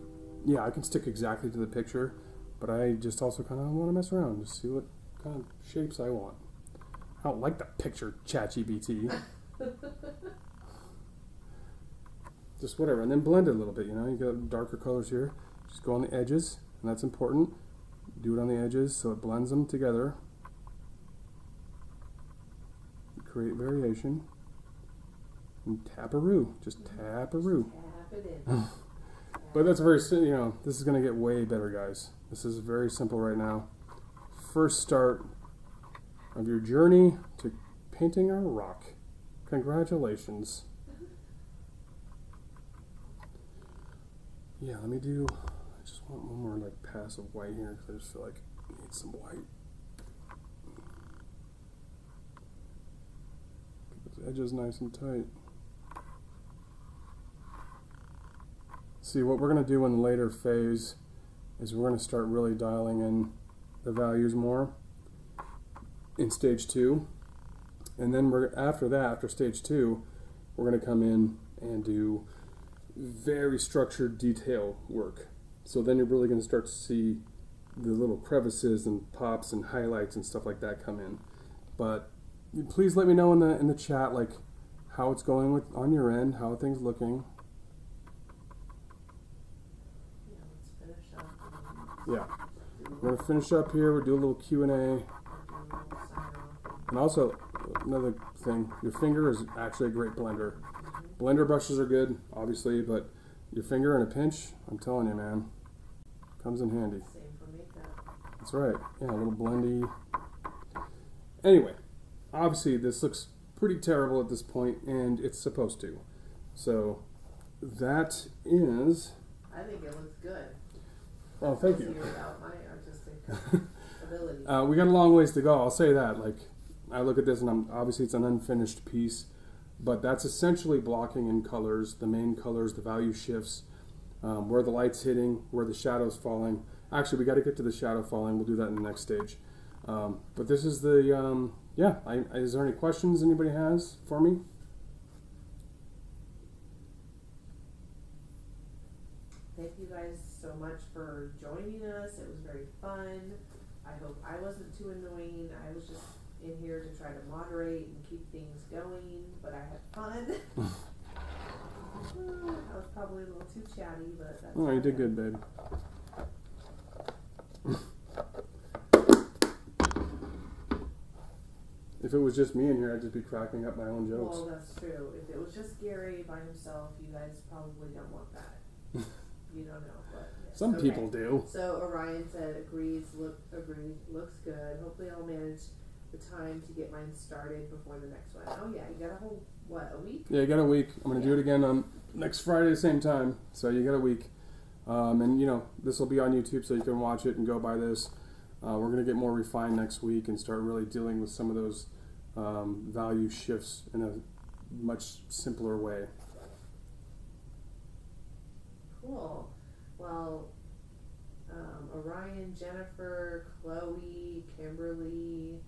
I can stick exactly to the picture. But I just also kind of want to mess around, just see what kind of shapes I want. I don't like the picture, ChatGPT. Just whatever, and then blend it a little bit. You got darker colors here. Just go on the edges, and that's important. Do it on the edges so it blends them together. Create variation. And tap-a-roo. Just tap-a-roo. Tap it in. But that's very, this is going to get way better, guys. This is very simple right now. First start of your journey to painting a rock. Congratulations. Yeah, let me do just want one more like pass of white here because I just feel like I need some white. Keep those edges nice and tight. See, what we're going to do in the later phase is we're going to start really dialing in the values more in stage 2. And then after that, after stage 2, we're going to come in and do very structured detail work. So then you're really going to start to see the little crevices and pops and highlights and stuff like that come in. But please let me know in the chat like how it's going on your end, how are things looking. Yeah, we're going to finish up here. We'll do a little Q&A. And also, another thing, your finger is actually a great blender. Blender brushes are good, obviously, but your finger in a pinch, I'm telling you, man, comes in handy. Same for makeup. That's right. Yeah, a little blendy. Anyway, obviously, this looks pretty terrible at this point, and it's supposed to. So, that is... I think it looks good. Oh, thank you. Without my artistic ability. We got a long ways to go. I'll say that. Like, I look at this, and obviously it's an unfinished piece, but that's essentially blocking in colors, the main colors, the value shifts, where the light's hitting, where the shadow's falling. Actually, we got to get to the shadow falling. We'll do that in the next stage. But this is the is there any questions anybody has for me? Thank you guys so much for joining us. It was very fun. I hope I wasn't too annoying. I was just in here to try to moderate and keep things going, but I had fun. I was probably a little too chatty, but that's Oh, you did good, babe. If it was just me in here, I'd just be cracking up my own jokes. Well, that's true. If it was just Gary by himself, you guys probably don't want that. You don't know, but yes. Some people do. So Orion said agreed, looks good. Hopefully I'll manage the time to get mine started before the next one. Oh yeah, you got a whole a week? Yeah, you got a week. I'm gonna do it again on next Friday at the same time. So you got a week. And this will be on YouTube so you can watch it and go by this. We're gonna get more refined next week and start really dealing with some of those value shifts in a much simpler way. Cool. Well, Orion, Jennifer, Chloe, Kimberly,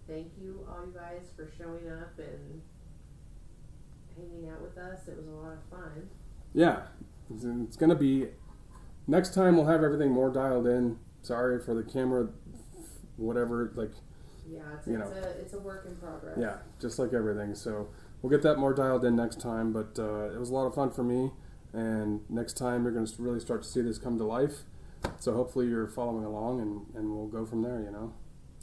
thank you all you guys for showing up and hanging out with us. It was a lot of fun. Yeah, it's going to be, next time we'll have everything more dialed in. Sorry for the camera, whatever, like, yeah, it's a work in progress. Yeah, just like everything. So we'll get that more dialed in next time, but it was a lot of fun for me. And next time you're going to really start to see this come to life. So hopefully you're following along and we'll go from there,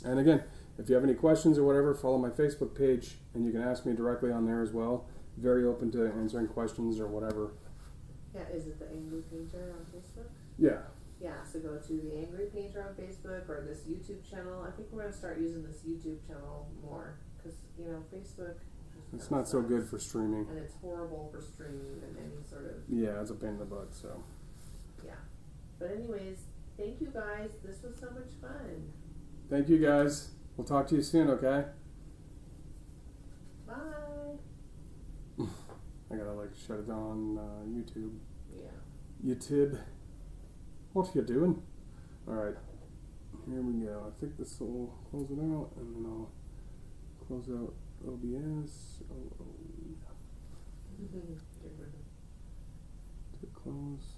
And again, if you have any questions or whatever, follow my Facebook page and you can ask me directly on there as well. Very open to answering questions or whatever. Yeah, is it the Angry Painter on Facebook? Yeah. Yeah, so go to the Angry Painter on Facebook or this YouTube channel. I think we're going to start using this YouTube channel more because, Facebook... It's not so good for streaming. And it's horrible for streaming and any sort of... Yeah, it's a pain in the butt, so... Yeah. But anyways, thank you guys. This was so much fun. Thank you guys. We'll talk to you soon, okay? Bye. I gotta, shut it down on YouTube. Yeah. YouTube. What you doing? Alright. Here we go. I think this will close it out, and then I'll close out OBS. To close.